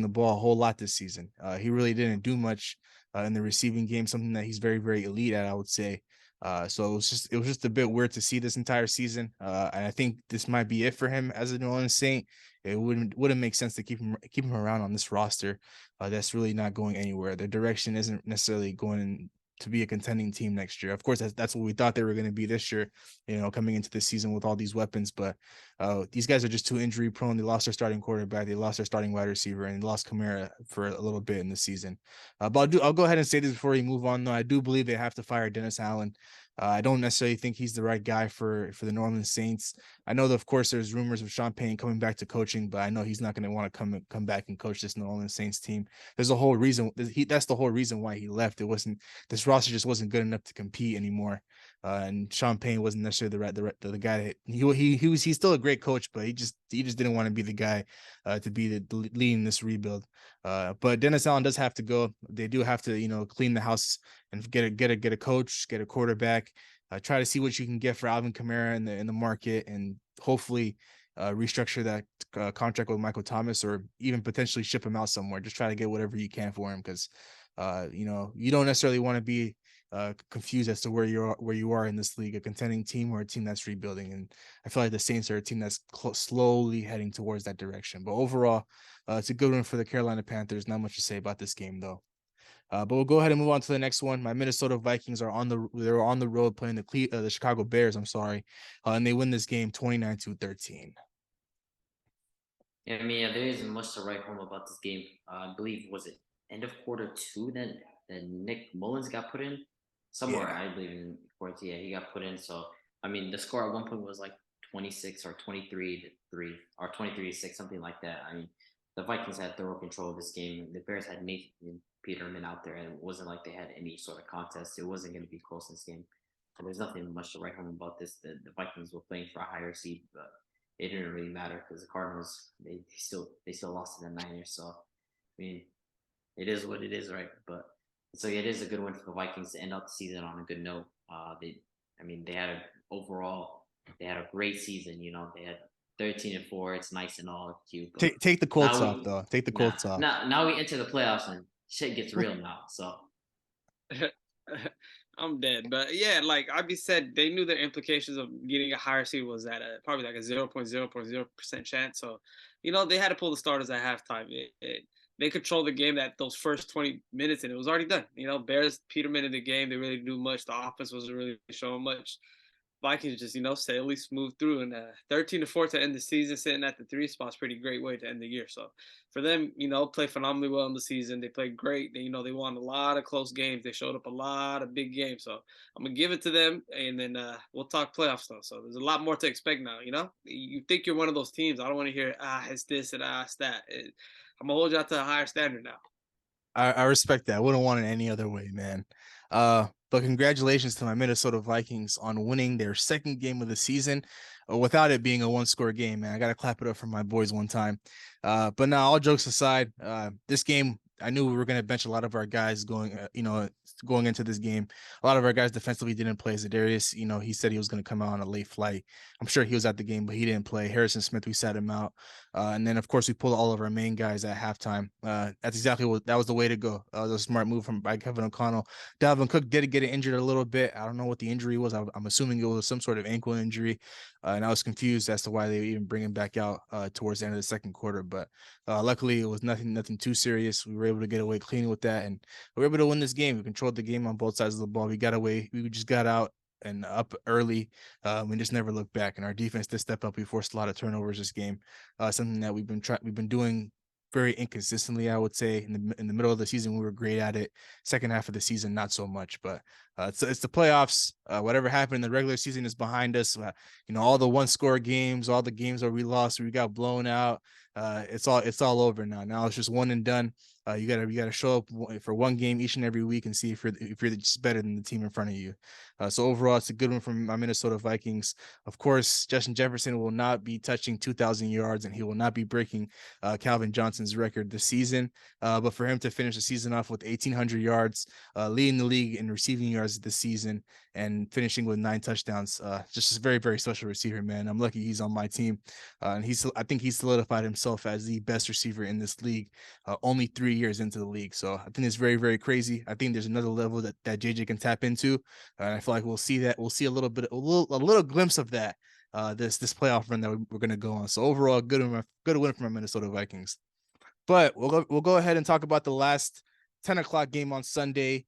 the ball a whole lot this season. He really didn't do much in the receiving game, something that he's very, very elite at, I would say. So it was just a bit weird to see this entire season. And I think this might be it for him as a New Orleans Saint. It wouldn't make sense to keep him around on this roster. That's really not going anywhere. The direction isn't necessarily going to be a contending team next year. Of course, that's what we thought they were going to be this year, coming into the season with all these weapons. But these guys are just too injury prone. They lost their starting quarterback. They lost their starting wide receiver, and they lost Kamara for a little bit in the season. But I'll go ahead and say this before we move on, though. I do believe they have to fire Dennis Allen. I don't necessarily think he's the right guy for the New Orleans Saints. I know that, of course, there's rumors of Sean Payton coming back to coaching, but I know he's not going to want to come back and coach this New Orleans Saints team. There's a whole reason. That's the whole reason why he left. This roster just wasn't good enough to compete anymore. And Sean Payton wasn't necessarily the guy that he's still a great coach, but he just didn't want to be the guy to be the leading this rebuild. But Dennis Allen does have to go. They do have to clean the house and get a coach, get a quarterback. Try to see what you can get for Alvin Kamara in the market, and hopefully restructure that contract with Michael Thomas, or even potentially ship him out somewhere. Just try to get whatever you can for him, because you don't necessarily want to be confused as to where you are in this league, a contending team or a team that's rebuilding. And I feel like the Saints are a team that's slowly heading towards that direction. But overall, it's a good one for the Carolina Panthers. Not much to say about this game, though. But we'll go ahead and move on to the next one. My Minnesota Vikings are on the road playing the Chicago Bears. I'm sorry, and they win this game 29-13. Yeah, I mean, there isn't much to write home about this game. I believe, was it end of quarter two that Nick Mullins got put in somewhere? Yeah. I believe in quarter two. Yeah, he got put in. So I mean, the score at one point was like 26 or 23-3 or 23-6, something like that. I mean, the Vikings had thorough control of this game. The Bears had Nathan Peterman out there, and it wasn't like they had any sort of contest. It wasn't going to be close in this game. So there's nothing much to write home about this. The Vikings were playing for a higher seed, but it didn't really matter because the Cardinals they still lost to the Niners. So I mean, it is what it is, right? But so yeah, it is a good win for the Vikings to end out the season on a good note. They had they had a great season. They had 13-4. It's nice and all cute. But Take the Colts off, though. Take the now, Colts off. now we enter the playoffs and shit gets real now. So I'm dead. But yeah, like Ivy said, they knew the implications of getting a higher seed was at probably like a 0.0% chance. So, they had to pull the starters at halftime. They controlled the game that those first 20 minutes, and it was already done. Bears, Peterman in the game, they really didn't do much. The offense wasn't really showing much. Vikings just, steadily smooth through, and 13-4 to end the season, sitting at the 3 spot's pretty great way to end the year. So for them, play phenomenally well in the season. They played great. They won a lot of close games. They showed up a lot of big games. So I'm gonna give it to them, and then we'll talk playoffs though. So there's a lot more to expect now. You think you're one of those teams. I don't want to hear it's this and it's that. I'm gonna hold you out to a higher standard now. I respect that. I wouldn't want it any other way, man. But congratulations to my Minnesota Vikings on winning their second game of the season, without it being a one-score game, man. I got to clap it up for my boys one time. But now, all jokes aside, this game, I knew we were going to bench a lot of our guys going into this game. A lot of our guys defensively didn't play. Za'Darius, he said he was going to come out on a late flight. I'm sure he was at the game, but he didn't play. Harrison Smith, we sat him out. And then, of course, we pulled all of our main guys at halftime. That's exactly that was the way to go. It was a smart move by Kevin O'Connell. Dalvin Cook did get injured a little bit. I don't know what the injury was. I'm assuming it was some sort of ankle injury. And I was confused as to why they even bring him back out towards the end of the second quarter. But luckily, it was nothing too serious. We were able to get away clean with that, and we were able to win this game. We controlled the game on both sides of the ball. We got away. We just got out and up early. We just never looked back, and our defense did step up. We forced a lot of turnovers this game. Something that we've been doing very inconsistently, I would say. In the middle of the season, we were great at it. Second half of the season, not so much. But it's the playoffs. Whatever happened in the regular season is behind us. All the one-score games, all the games where we lost, we got blown out. It's all over now. Now it's just one and done. You gotta show up for one game each and every week and see if you're just better than the team in front of you. So overall, it's a good one from my Minnesota Vikings. Of course, Justin Jefferson will not be touching 2,000 yards, and he will not be breaking Calvin Johnson's record this season. But for him to finish the season off with 1,800 yards, leading the league in receiving yards this season, and finishing with 9 touchdowns, just a very, very special receiver, man. I'm lucky he's on my team, and I think he's solidified himself as the best receiver in this league, only 3 years into the league. So I think it's very, very crazy. I think there's another level that JJ can tap into. I feel like we'll see a little glimpse of that this playoff run that we're going to go on. So overall, good win from our Minnesota Vikings. But we'll go ahead and talk about the last 10 o'clock game on Sunday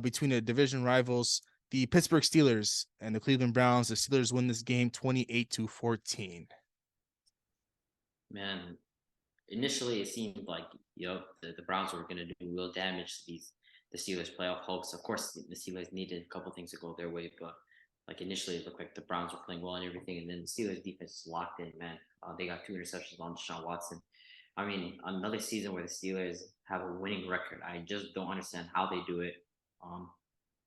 between the division rivals, the Pittsburgh Steelers and the Cleveland Browns. The Steelers win this game 28-14. Man, initially it seemed like the Browns were going to do real damage to the Steelers' playoff hopes. Of course, the Steelers needed a couple things to go their way, but like initially it looked like the Browns were playing well and everything, and then the Steelers' defense locked in. Man, they got 2 interceptions on Deshaun Watson. I mean, another season where the Steelers have a winning record. I just don't understand how they do it.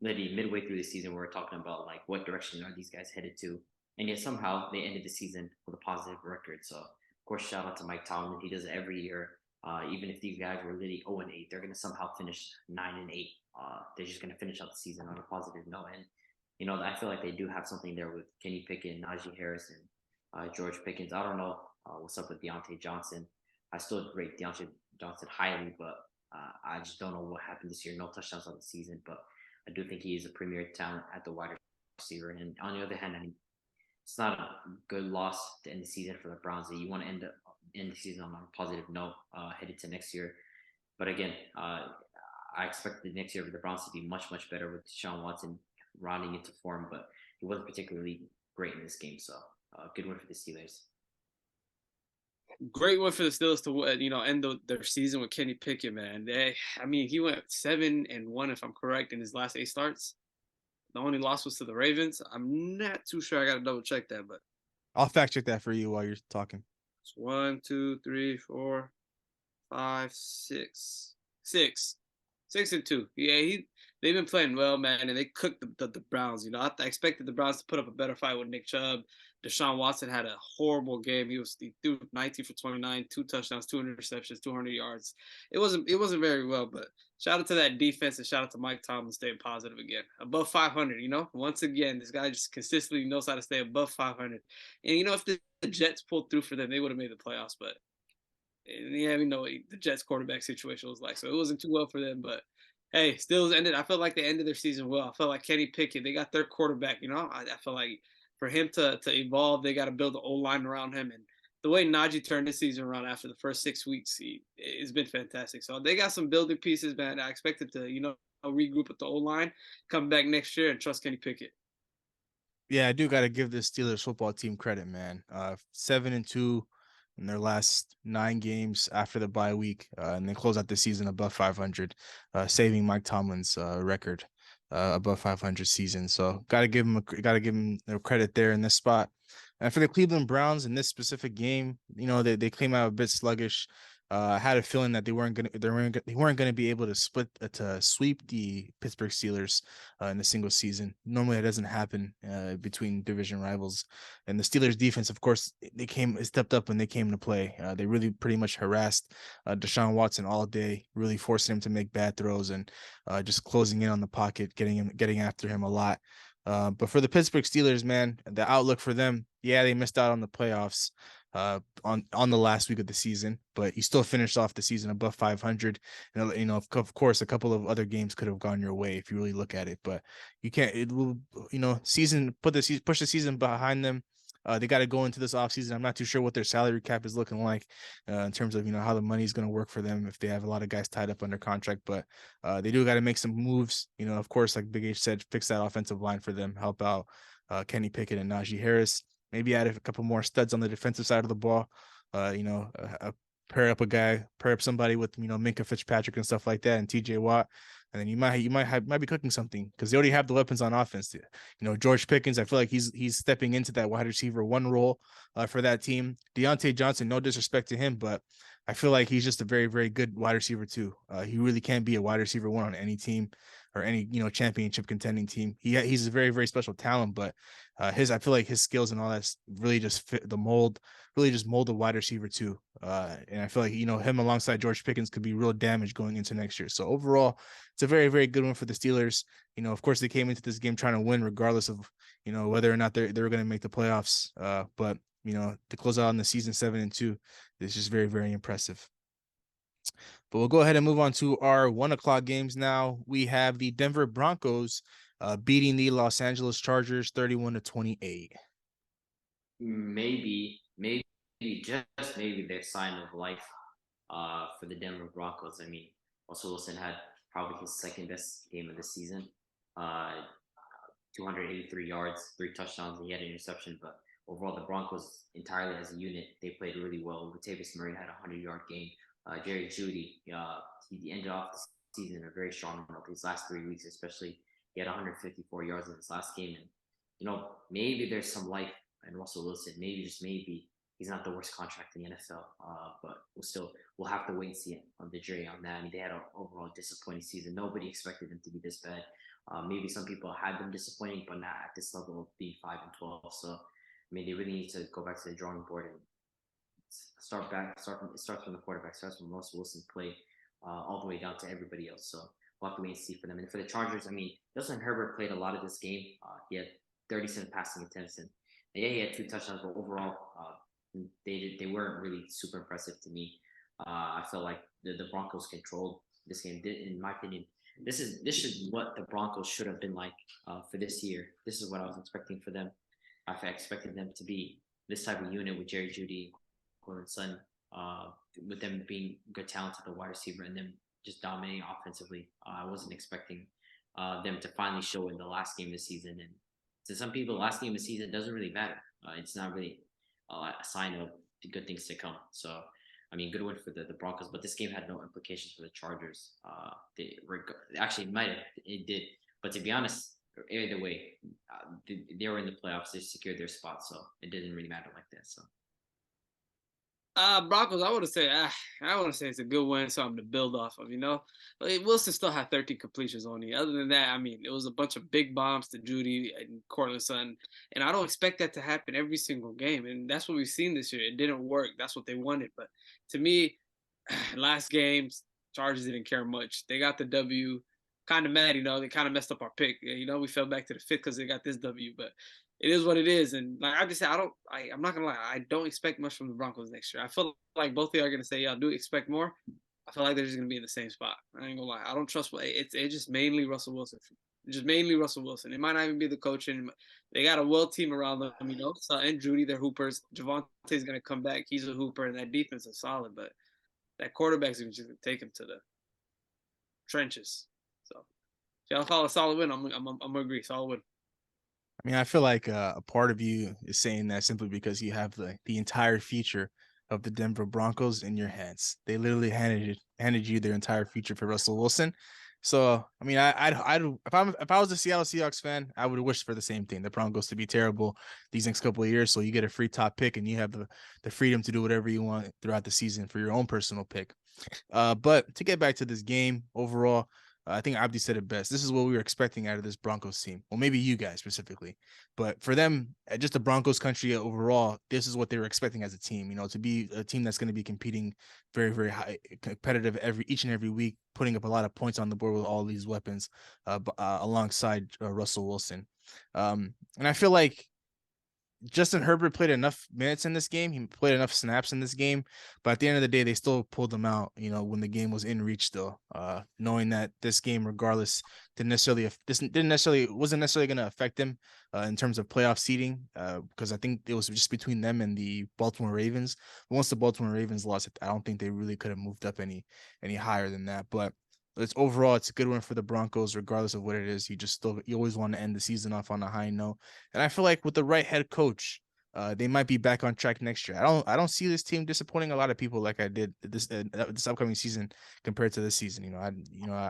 Maybe midway through the season, we're talking about like what direction are these guys headed to, and yet somehow they ended the season with a positive record. So of course, shout out to Mike Tomlin. He does it every year. Even if these guys were literally 0-8, they're going to somehow finish 9-8. They're just going to finish out the season on a positive note. And, I feel like they do have something there with Kenny Pickett, Najee Harris, and George Pickens. I don't know what's up with Deontay Johnson. I still rate Deontay Johnson highly, but I just don't know what happened this year. No touchdowns on the season, but I do think he is a premier talent at the wide receiver. And on the other hand, I mean, it's not a good loss to end the season for the Browns. You want to end the season on a positive note headed to next year. But again, I expect the next year for the Browns to be much, much better with Deshaun Watson rounding into form, but he wasn't particularly great in this game. So good win for the Steelers. Great one for the Steelers to end their season with Kenny Pickett, man. I mean, he went 7-1 if I'm correct in his last 8 starts. The only loss was to the Ravens. I'm not too sure. I got to double check that, but I'll fact check that for you while you're talking. it's 1, 2, 3, 4, 5, 6, 6-2. Yeah, they've been playing well, man, and they cooked the Browns. I expected the Browns to put up a better fight with Nick Chubb. Deshaun Watson had a horrible game. He threw 19 for 29, 2 touchdowns, 2 interceptions, 200 yards. It wasn't very well, but shout out to that defense and shout out to Mike Tomlin staying positive again. Above 500, Once again, this guy just consistently knows how to stay above 500. And if the Jets pulled through for them, they would have made the playoffs, but yeah, we know what the Jets quarterback situation was like, so it wasn't too well for them. But hey, still ended. I felt like they ended their season well. I felt like Kenny Pickett, they got their quarterback. I feel like for him to evolve, they got to build the O line around him. And the way Najee turned this season around after the first 6 weeks, it's been fantastic. So they got some building pieces, man. I expected to regroup with the O line, come back next year, and trust Kenny Pickett. Yeah, I do got to give this Steelers football team credit, man. 7-2 in their last 9 games after the bye week, and they close out the season above 500, saving Mike Tomlin's record above 500 season. So got to give him their credit there in this spot. And for the Cleveland Browns in this specific game, they came out a bit sluggish. I had a feeling that they weren't gonna be able to sweep the Pittsburgh Steelers in a single season. Normally, that doesn't happen between division rivals. And the Steelers defense, of course, they stepped up when they came to play. They really pretty much harassed Deshaun Watson all day, really forcing him to make bad throws and just closing in on the pocket, getting after him a lot. But for the Pittsburgh Steelers, man, the outlook for them, yeah, they missed out on the playoffs on the last week of the season, but you still finished off the season above 500. And of course, a couple of other games could have gone your way if you really look at it, but you can't. It will, push the season behind them. They got to go into this offseason. I'm not too sure what their salary cap is looking like in terms of how the money is going to work for them if they have a lot of guys tied up under contract. But they do got to make some moves. Of course, like Big H said, fix that offensive line for them, help out Kenny Pickett and Najee Harris. Maybe add a couple more studs on the defensive side of the ball. Pair up somebody with Minkah Fitzpatrick and stuff like that, and TJ Watt, and then you might be cooking something because they already have the weapons on offense. George Pickens, I feel like he's stepping into that wide receiver 1 role for that team. Deontay Johnson, no disrespect to him, but I feel like he's just a very, very good wide receiver too. He really can be a wide receiver 1 on any team or any championship contending team. He's a very, very special talent, but I feel like his skills and all that really just fit the mold, really just mold a wide receiver too. And I feel like him alongside George Pickens could be real damage going into next year. So overall, it's a very, very good one for the Steelers. Of course, they came into this game trying to win regardless of whether or not they were going to make the playoffs. But to close out on the season 7-2 is just very, very impressive. But we'll go ahead and move on to our 1:00 games now. We have the Denver Broncos beating the Los Angeles Chargers 31-28. Maybe, just maybe their sign of life for the Denver Broncos. I mean, Russell Wilson had probably his second best game of the season. 283 yards, 3 touchdowns, and he had an interception. But overall, the Broncos entirely as a unit, they played really well. Latavius Murray had a 100-yard game. Jerry Jeudy, he ended off the season in a very strong note. These last 3 weeks, especially, he had 154 yards in his last game. And maybe there's some life in Russell Wilson. Maybe, just maybe, he's not the worst contract in the NFL. But we'll have to wait and see on the jury on that. I mean, they had an overall disappointing season. Nobody expected them to be this bad. Maybe some people had them disappointing, but not at this level of being 5-12. So, I mean, they really need to go back to the drawing board and it starts from the quarterback, starts from Russell Wilson play all the way down to everybody else. So we'll have to wait and see for them. And for the Chargers, I mean, Justin Herbert played a lot of this game. He had 37 passing attempts, and Yeah, he had 2 touchdowns, but overall, they weren't really super impressive to me. I felt like the Broncos controlled this game. In my opinion, this is what the Broncos should have been like for this year. This is what I was expecting for them. I expected them to be this type of unit with Jerry Judy, Cortland Sutton, uh, with them being good talents at the wide receiver and them just dominating offensively. I wasn't expecting them to finally show in the last game of the season. And to some people, the last game of the season doesn't really matter. It's not really a sign of the good things to come. So, I mean, good win for the Broncos, but this game had no implications for the Chargers. Actually, it might have, it did, but to be honest, either way, they were in the playoffs. They secured their spot, so it didn't really matter like that. So Broncos, I want to say it's a good win, something to build off of. But Wilson still had 13 completions on you. Other than that, I mean, it was a bunch of big bombs to Judy and Cortland Sutton, and I don't expect that to happen every single game. And that's what we've seen this year. It didn't work. That's what they wanted. But to me, last games, Chargers didn't care much. They got the W. Kind of mad, they kind of messed up our pick. We fell back to the fifth because they got this W, but it is what it is. And like I just said, I'm not gonna lie, I don't expect much from the Broncos next year. I feel like both of you are gonna say, yeah, I do expect more. I feel like they're just gonna be in the same spot. I ain't gonna lie. I don't trust. It's just mainly Russell Wilson. Just mainly Russell Wilson. It might not even be the coaching. They got a well team around them, So and Judy, they're hoopers. Javonte's gonna come back. He's a hooper, and that defense is solid. But that quarterback's just gonna take him to the trenches. So if y'all call a solid win, I'm gonna agree. Solid win. I mean, I feel like a part of you is saying that simply because you have the entire future of the Denver Broncos in your hands. They literally handed you their entire future for Russell Wilson. So, I mean, I'd if I was a Seattle Seahawks fan, I would wish for the same thing: the Broncos to be terrible these next couple of years, so you get a free top pick and you have the freedom to do whatever you want throughout the season for your own personal pick. But to get back to this game overall, I think Abdi said it best. This is what we were expecting out of this Broncos team. Well, maybe you guys specifically, but for them, just the Broncos country overall, this is what they were expecting as a team. To be a team that's going to be competing very, very high, competitive each and every week, putting up a lot of points on the board with all these weapons, alongside Russell Wilson. And I feel like Justin Herbert played enough minutes in this game. He played enough snaps in this game, but at the end of the day, they still pulled them out. When the game was in reach, still, knowing that this game, regardless, wasn't necessarily going to affect them in terms of playoff seeding, because I think it was just between them and the Baltimore Ravens. Once the Baltimore Ravens lost, I don't think they really could have moved up any higher than that. But it's a good one for the Broncos, regardless of what it is. You always want to end the season off on a high note. And I feel like with the right head coach, they might be back on track next year. I don't see this team disappointing a lot of people like I did this upcoming season compared to this season.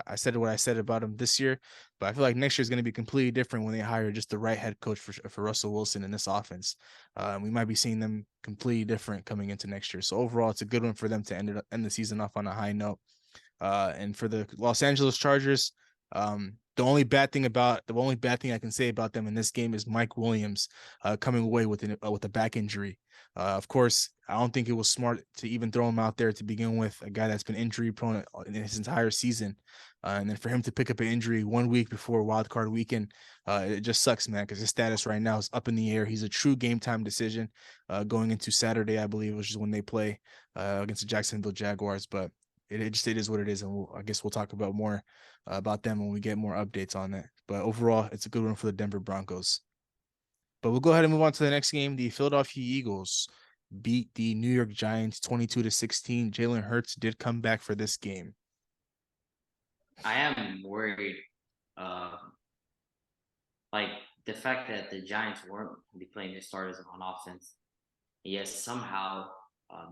I said what I said about them this year, but I feel like next year is going to be completely different when they hire just the right head coach for Russell Wilson in this offense. We might be seeing them completely different coming into next year. So overall, it's a good one for them to end the season off on a high note. And for the Los Angeles Chargers, the only bad thing I can say about them in this game is Mike Williams coming away with a back injury. Of course, I don't think it was smart to even throw him out there to begin with, a guy that's been injury prone in his entire season. And then for him to pick up an injury 1 week before wild card weekend, it just sucks, man, because his status right now is up in the air. He's a true game time decision going into Saturday, I believe, which is when they play against the Jacksonville Jaguars. But it is what it is, and I guess we'll talk about more about them when we get more updates on that. But overall, it's a good one for the Denver Broncos. But we'll go ahead and move on to the next game. The Philadelphia Eagles beat the New York Giants 22-16. Jalen Hurts did come back for this game. I am worried. Uh, like the fact that the Giants weren't be playing their starters on offense, yet somehow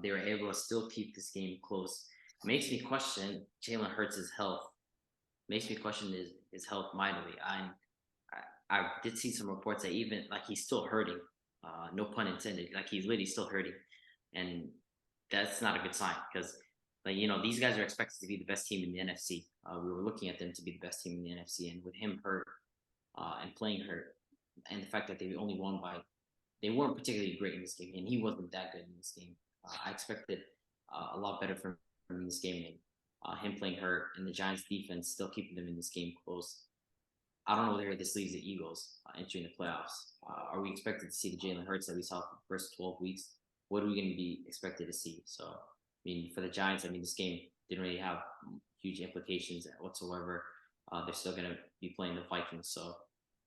they were able to still keep this game close. Makes me question Jalen Hurts' health. Makes me question his health mightily. I did see some reports that even like he's still hurting. No pun intended. Like he's literally still hurting, and that's not a good sign because these guys are expected to be the best team in the NFC. We were looking at them to be the best team in the NFC, and with him hurt and playing hurt, and the fact that they weren't particularly great in this game, and he wasn't that good in this game. I expected a lot better from him in this game, and him playing hurt, and the Giants' defense still keeping them in this game close. I don't know where this leaves the Eagles entering the playoffs. Are we expected to see the Jalen Hurts that we saw for the first 12 weeks? What are we going to be expected to see? So, I mean, for the Giants, I mean, this game didn't really have huge implications whatsoever. They're still going to be playing the Vikings. So,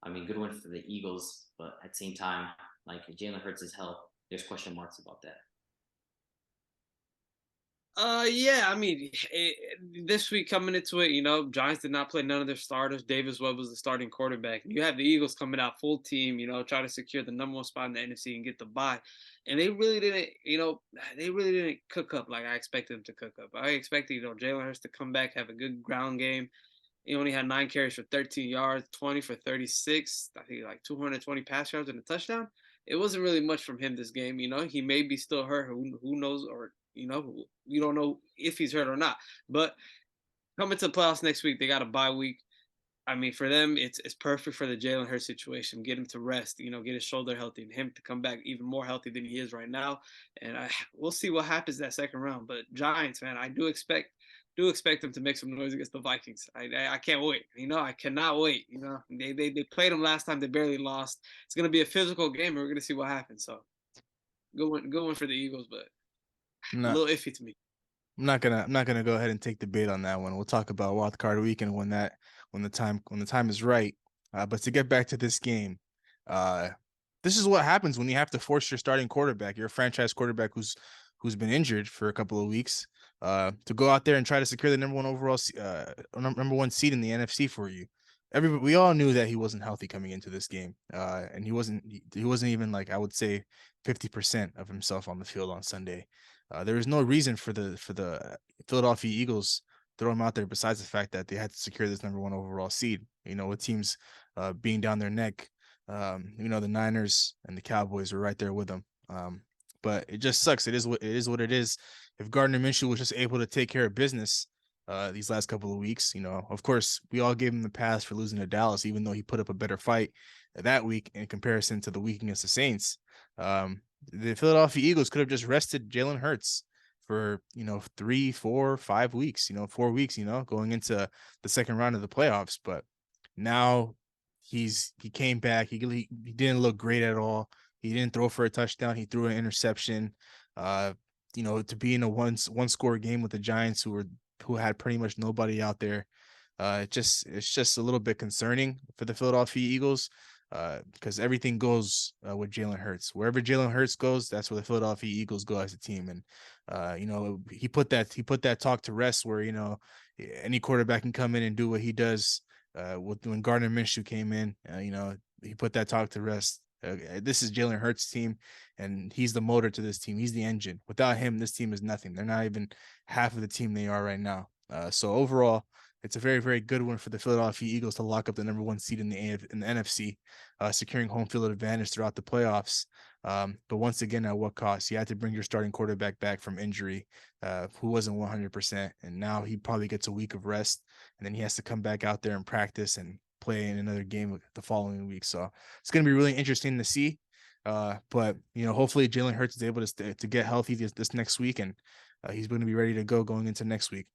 I mean, good win for the Eagles, but at the same time, like Jalen Hurts' health, there's question marks about that. Yeah, I mean, this week coming into it, Giants did not play none of their starters. Davis Webb was the starting quarterback. You have the Eagles coming out full team, trying to secure the number one spot in the NFC and get the bye. And they really didn't, they really didn't cook up like I expected them to cook up. I expected, Jalen Hurts to come back, have a good ground game. He only had 9 carries for 13 yards, 20 for 36. I think like 220 pass yards and a touchdown. It wasn't really much from him this game. He may be still hurt. Who knows? Or you don't know if he's hurt or not. But coming to the playoffs next week, they got a bye week. I mean, for them, it's perfect for the Jalen Hurts situation. Get him to rest, get his shoulder healthy, and him to come back even more healthy than he is right now. And we'll see what happens that second round. But Giants, man, I do expect them to make some noise against the Vikings. I can't wait. I cannot wait. They played them last time. They barely lost. It's gonna be a physical game, and we're gonna see what happens. So good one for the Eagles, but a little iffy to me. I'm not gonna go ahead and take the bait on that one. We'll talk about wild card weekend when the time is right. But to get back to this game, this is what happens when you have to force your starting quarterback, your franchise quarterback who's been injured for a couple of weeks, to go out there and try to secure the number one seed in the NFC for you. We all knew that he wasn't healthy coming into this game, and he wasn't even, like, I would say, 50% of himself on the field on Sunday. There was no reason for the Philadelphia Eagles throw him out there besides the fact that they had to secure this number one overall seed. With teams being down their neck, the Niners and the Cowboys were right there with them. But it just sucks. It is what it is. If Gardner Minshew was just able to take care of business these last couple of weeks, of course, we all gave him the pass for losing to Dallas, even though he put up a better fight that week in comparison to the week against the Saints. The Philadelphia Eagles could have just rested Jalen Hurts for 3, 4, 5 weeks, 4 weeks, going into the second round of the playoffs. But now he came back. He didn't look great at all. He didn't throw for a touchdown. He threw an interception. To be in a one score game with the Giants, who had pretty much nobody out there, it's just a little bit concerning for the Philadelphia Eagles. Because everything goes with Jalen Hurts. Wherever Jalen Hurts goes, that's where the Philadelphia Eagles go as a team. And he put that talk to rest, where any quarterback can come in and do what he does. When Gardner Minshew came in, he put that talk to rest. This is Jalen Hurts' team, and he's the motor to this team. He's the engine. Without him, this team is nothing. They're not even half of the team they are right now. So overall, it's a very, very good one for the Philadelphia Eagles to lock up the number one seed in the NFC, securing home field advantage throughout the playoffs. But once again, at what cost? You had to bring your starting quarterback back from injury, who wasn't 100%, and now he probably gets a week of rest, and then he has to come back out there and practice and play in another game the following week. So it's going to be really interesting to see. But hopefully Jalen Hurts is able to get healthy this next week, and he's going to be ready to go going into next week.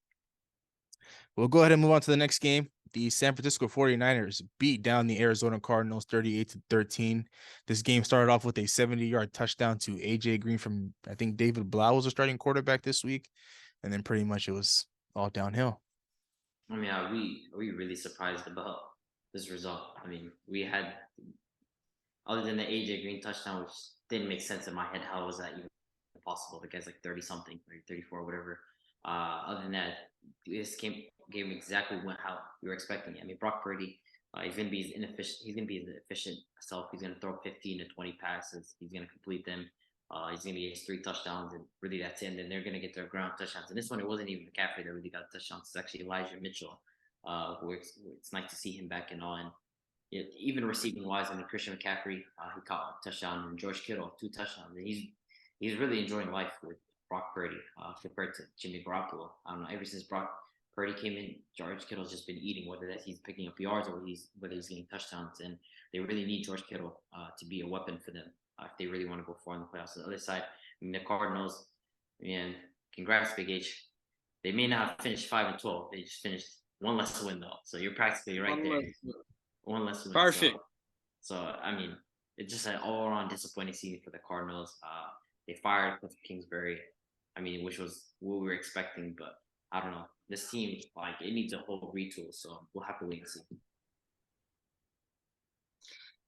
We'll go ahead and move on to the next game. The San Francisco 49ers beat down the Arizona Cardinals 38-13. This game started off with a 70-yard touchdown to AJ Green from, I think, David Blau was a starting quarterback this week. And then pretty much it was all downhill. I mean, are we really surprised about this result? I mean, we had, other than the AJ Green touchdown, which didn't make sense in my head, how was that even possible? The guy's like 30-something, or 34, whatever. Other than that, this game exactly went how we were expecting it. I mean, Brock Purdy, he's going to be inefficient. He's going to be his efficient self. He's going to throw 15 to 20 passes. He's going to complete them. He's going to get his 3 touchdowns, and really that's it. And then they're going to get their ground touchdowns. And this one, it wasn't even McCaffrey that really got touchdowns. It's actually Elijah Mitchell, who it's nice to see him back and on. Even receiving wise, I mean, Christian McCaffrey, he caught a touchdown, and George Kittle 2 touchdowns. And he's really enjoying life with Brock Purdy compared to Jimmy Garoppolo. I don't know. Ever since Brock Purdy came in, George Kittle's just been eating, whether that he's picking up yards or whether he's getting touchdowns. And they really need George Kittle to be a weapon for them if they really want to go far in the playoffs. On the other side, I mean, the Cardinals, man, congrats, Big H. They may not have finished 5-12. They just finished one less win though. So you're practically right there. one less win. Perfect. So I mean, it's just an all-around disappointing season for the Cardinals. They fired Cliff Kingsbury. I mean, which was what we were expecting, but I don't know. This team, like, it needs a whole retool. So we'll have to wait and see.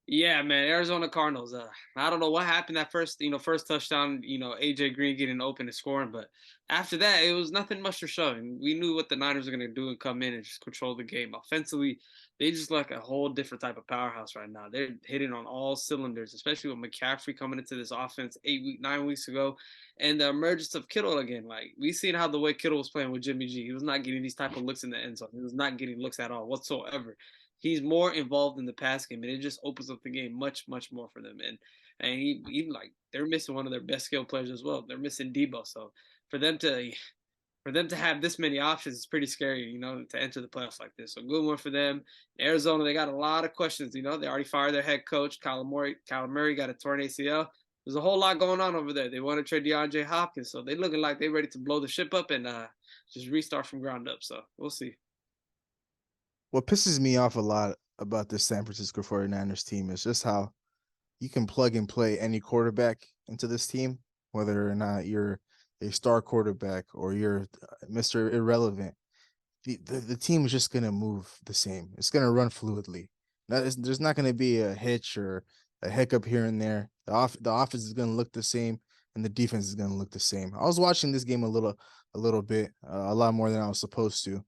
Yeah, man, Arizona Cardinals. I don't know what happened that first touchdown. AJ Green getting open and scoring, but after that, it was nothing much to show. And we knew what the Niners were gonna do and come in and just control the game. Offensively, they just like a whole different type of powerhouse right now. They're hitting on all cylinders, especially with McCaffrey coming into this offense 9 weeks ago, and the emergence of Kittle again. Like we seen how the way Kittle was playing with Jimmy G. He was not getting these type of looks in the end zone. He was not getting looks at all whatsoever. He's more involved in the pass game, and it just opens up the game much, much more for them. And he like they're missing one of their best skill players as well. They're missing Debo, so for them to have this many options is pretty scary, to enter the playoffs like this. So good one for them. Arizona, they got a lot of questions. They already fired their head coach, Kyler Murray. Kyler Murray got a torn ACL. There's a whole lot going on over there. They want to trade DeAndre Hopkins, so they're looking like they're ready to blow the ship up and just restart from ground up. So we'll see. What pisses me off a lot about this San Francisco 49ers team is just how you can plug and play any quarterback into this team, whether or not you're a star quarterback or you're Mr. Irrelevant. The team is just going to move the same. It's going to run fluidly. There's not going to be a hitch or a hiccup here and there. The offense is going to look the same, and the defense is going to look the same. I was watching this game a little bit, a lot more than I was supposed to,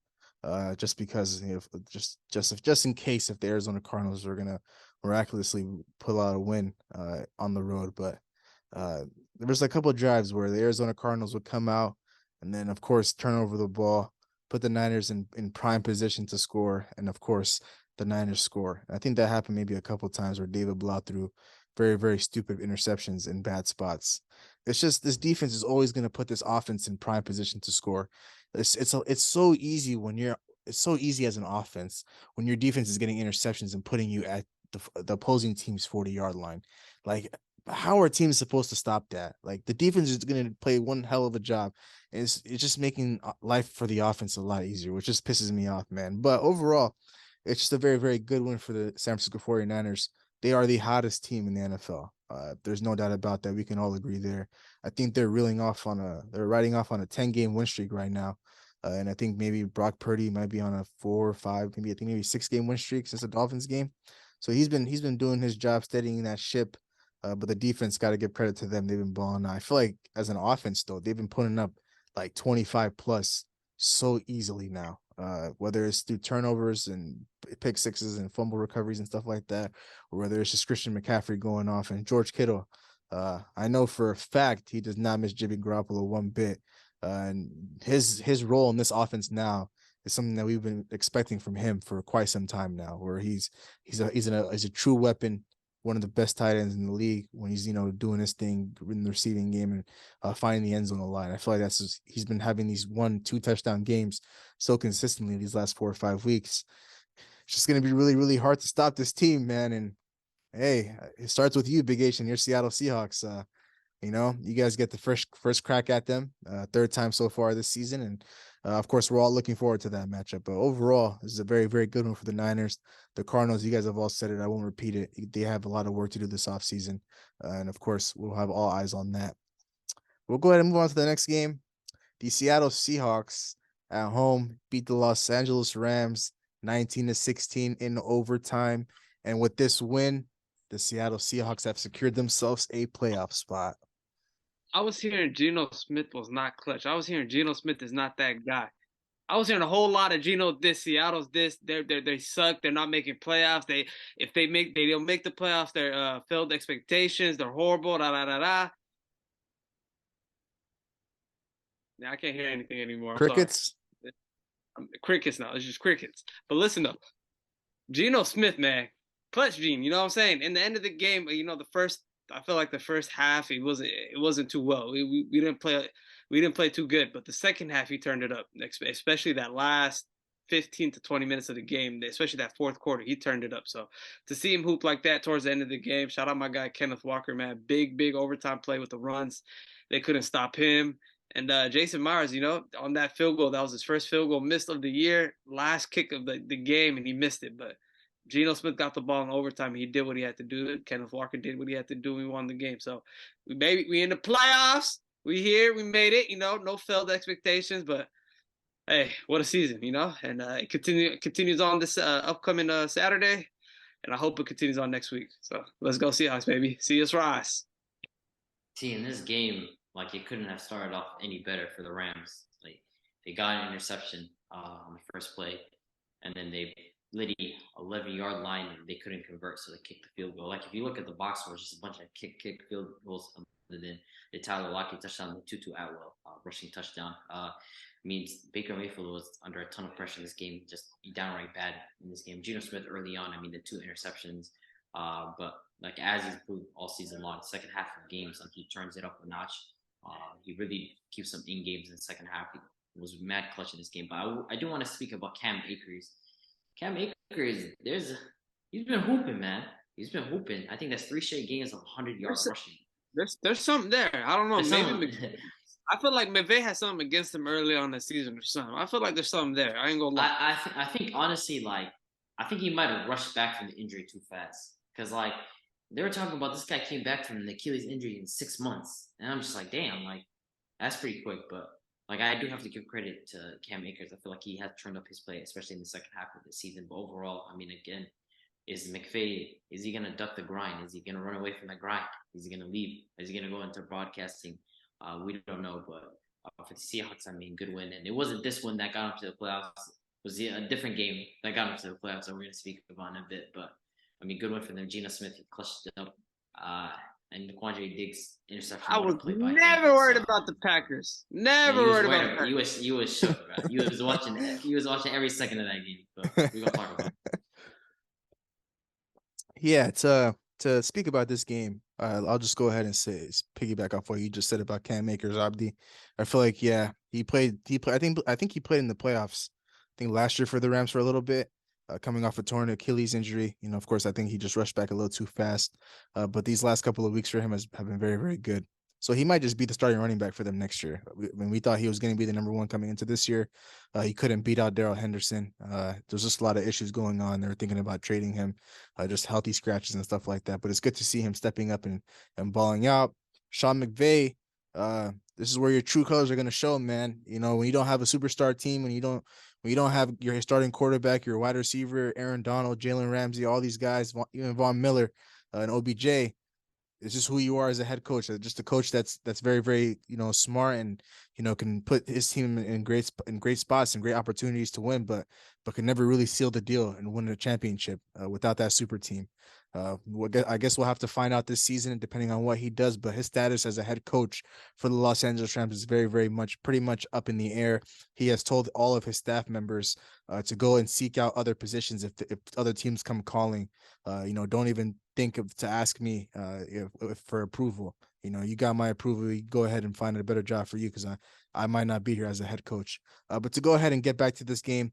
just because just in case if the Arizona Cardinals are gonna miraculously pull out a win on the road. But there was a couple of drives where the Arizona Cardinals would come out and then, of course, turn over the ball, put the Niners in prime position to score, and of course, the Niners score. I think that happened maybe a couple of times where David Blau threw very, very stupid interceptions in bad spots. It's just this defense is always going to put this offense in prime position to score. It's so easy it's so easy as an offense when your defense is getting interceptions and putting you at the opposing team's 40-yard line. Like, how are teams supposed to stop that? Like, the defense is going to play one hell of a job. It's just making life for the offense a lot easier, which just pisses me off, man. But overall, it's just a very, very good win for the San Francisco 49ers. They are the hottest team in the NFL. There's no doubt about that. We can all agree there. I think they're riding off on a 10-game win streak right now. And I think maybe Brock Purdy might be on a 4 or 5, maybe 6-game win streak since the Dolphins game. So he's been doing his job steadying that ship. But the defense, got to give credit to them. They've been balling out. I feel like as an offense, though, they've been putting up like 25 plus so easily now. Whether it's through turnovers and pick sixes and fumble recoveries and stuff like that, or whether it's just Christian McCaffrey going off and George Kittle. I know for a fact he does not miss Jimmy Garoppolo one bit. And his role in this offense now is something that we've been expecting from him for quite some time now, where he's a true weapon, one of the best tight ends in the league when he's doing his thing in the receiving game and finding the end zone a lot. I feel like he's been having these 1-2 touchdown games so consistently these last 4 or 5 weeks. It's just going to be really, really hard to stop this team, man. And hey, it starts with you, Big H, and your Seattle Seahawks. You guys get the first crack at them, third time so far this season. And of course, we're all looking forward to that matchup. But overall, this is a very, very good one for the Niners. The Cardinals, you guys have all said it. I won't repeat it. They have a lot of work to do this offseason. And of course, we'll have all eyes on that. We'll go ahead and move on to the next game. The Seattle Seahawks at home beat the Los Angeles Rams 19-16 in overtime. And with this win, the Seattle Seahawks have secured themselves a playoff spot. I was hearing Geno Smith was not clutch. I was hearing Geno Smith is not that guy. I was hearing a whole lot of Geno this, Seattle's this. They suck. They're not making playoffs. They don't make the playoffs. They're failed expectations. They're horrible. Da da da da. Yeah, I can't hear anything anymore. Crickets. Crickets now. It's just crickets. But listen though, Geno Smith, man, clutch Gene. You know what I'm saying? In the end of the game, I feel like the first half it wasn't too well. We didn't play too good, but the second half he turned it up, especially that last 15 to 20 minutes of the game, especially that fourth quarter, he turned it up. So to see him hoop like that towards the end of the game, shout out my guy Kenneth Walker, man, big overtime play with the runs. They couldn't stop him. And Jason Myers, on that field goal, that was his first field goal missed of the year, last kick of the game, and he missed it. But Geno Smith got the ball in overtime. He did what he had to do. Kenneth Walker did what he had to do. We won the game. So we in the playoffs. We here. We made it. No failed expectations. But hey, what a season. And it continues on this upcoming Saturday, and I hope it continues on next week. So let's go Seahawks, baby. See us rise. See, in this game, like it couldn't have started off any better for the Rams. Like they got an interception on the first play, and then they literally 11-yard line and they couldn't convert, so they kicked the field goal. Like if you look at the box score, it's just a bunch of kick field goals. And then the Tyler Lockett touchdown, the Tutu Atwell rushing touchdown. Means Baker Mayfield was under a ton of pressure in this game, just downright bad in this game. Geno Smith early on, I mean the 2 interceptions, but like as he's proved all season long, second half of games, like he turns it up a notch. He really keeps them in games in the second half. He was mad clutch in this game. But I do want to speak about Cam Akers. Cam Akers, he's been hooping, man. He's been hooping. I think that's 3 straight games of 100-yard rushing. There's something there. I don't know. I feel like McVay had something against him early on the season or something. I feel like there's something there. I ain't gonna lie. I think honestly, like I think he might have rushed back from the injury too fast. Because like they were talking about this guy came back from an Achilles injury in 6 months, and I'm just like, damn, like that's pretty quick. But like I do have to give credit to Cam Akers. I feel like he has turned up his play, especially in the second half of the season. But overall, I mean, again, is McVay, is he gonna duck the grind? Is he gonna run away from the grind? Is he gonna leave? Is he gonna go into broadcasting? We don't know, but for the Seahawks, I mean, good win. And it wasn't this one that got them to the playoffs. It was a different game that got them to the playoffs that we're going to speak about in a bit. But, I mean, good win for them. Geno Smith clutched it up. And Quandre Diggs interception. I was never worried about the Packers. Never worried about the Packers. You was shook, bro. You was watching every second of that game. But we're going to talk about it. Yeah, to speak about this game, I'll just go ahead and say piggyback off what you just said about Cam Akers, Abdi. I feel like he played. I think he played in the playoffs. I think last year for the Rams for a little bit, coming off a torn Achilles injury. Of course, I think he just rushed back a little too fast. But these last couple of weeks for him have been very, very good. So he might just be the starting running back for them next year. When we thought he was going to be the number 1 coming into this year, he couldn't beat out Darrell Henderson. There's just a lot of issues going on. They're thinking about trading him, just healthy scratches and stuff like that. But it's good to see him stepping up and balling out. Sean McVay, this is where your true colors are going to show, man. When you don't have a superstar team, when you don't have your starting quarterback, your wide receiver, Aaron Donald, Jalen Ramsey, all these guys, even Von Miller and OBJ. It's just who you are as a head coach. Just a coach that's very, very smart and can put his team in great spots and great opportunities to win, but can never really seal the deal and win a championship without that super team. I guess we'll have to find out this season, depending on what he does. But his status as a head coach for the Los Angeles Rams is very, very pretty much up in the air. He has told all of his staff members to go and seek out other positions if other teams come calling. Don't even think to ask me if for approval. You got my approval. You go ahead and find a better job for you because I might not be here as a head coach. But to go ahead and get back to this game.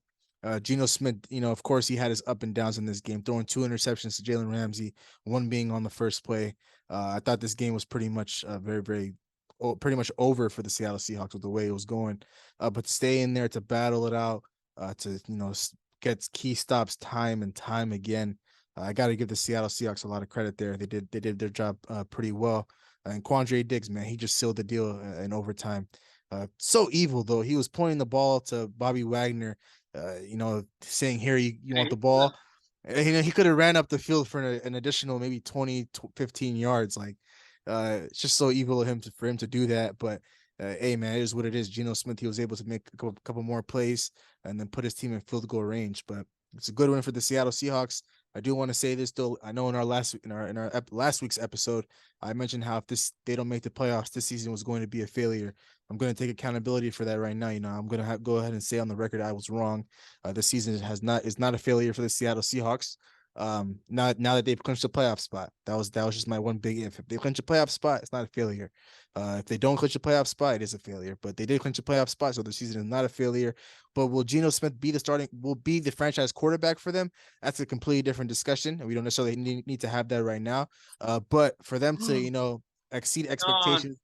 Geno Smith, of course, he had his up and downs in this game, throwing 2 interceptions to Jalen Ramsey, 1 being on the first play. I thought this game was pretty much pretty much over for the Seattle Seahawks with the way it was going. But to stay in there, to battle it out, to get key stops time and time again. I got to give the Seattle Seahawks a lot of credit there. They did their job pretty well. And Quandre Diggs, man, he just sealed the deal in overtime. So evil though. He was pointing the ball to Bobby Wagner. Saying, here, you want the ball. He could have ran up the field for an additional maybe 20, 15 yards. Like, it's just so evil of him for him to do that. But hey, man, it is what it is. Geno Smith, he was able to make a couple more plays and then put his team in field goal range. But it's a good win for the Seattle Seahawks. I do want to say this though. I know in our last week's episode, I mentioned how if they don't make the playoffs, this season was going to be a failure. I'm going to take accountability for that right now. I'm going to go ahead and say on the record I was wrong. The season is not a failure for the Seattle Seahawks. Now that they've clinched the playoff spot, that was just my one big if. If they clinch a playoff spot, it's not a failure. If they don't clinch a playoff spot, it is a failure. But they did clinch a playoff spot, so the season is not a failure. But will Geno Smith be the franchise quarterback for them? That's a completely different discussion, and we don't necessarily need to have that right now. But for them to exceed expectations,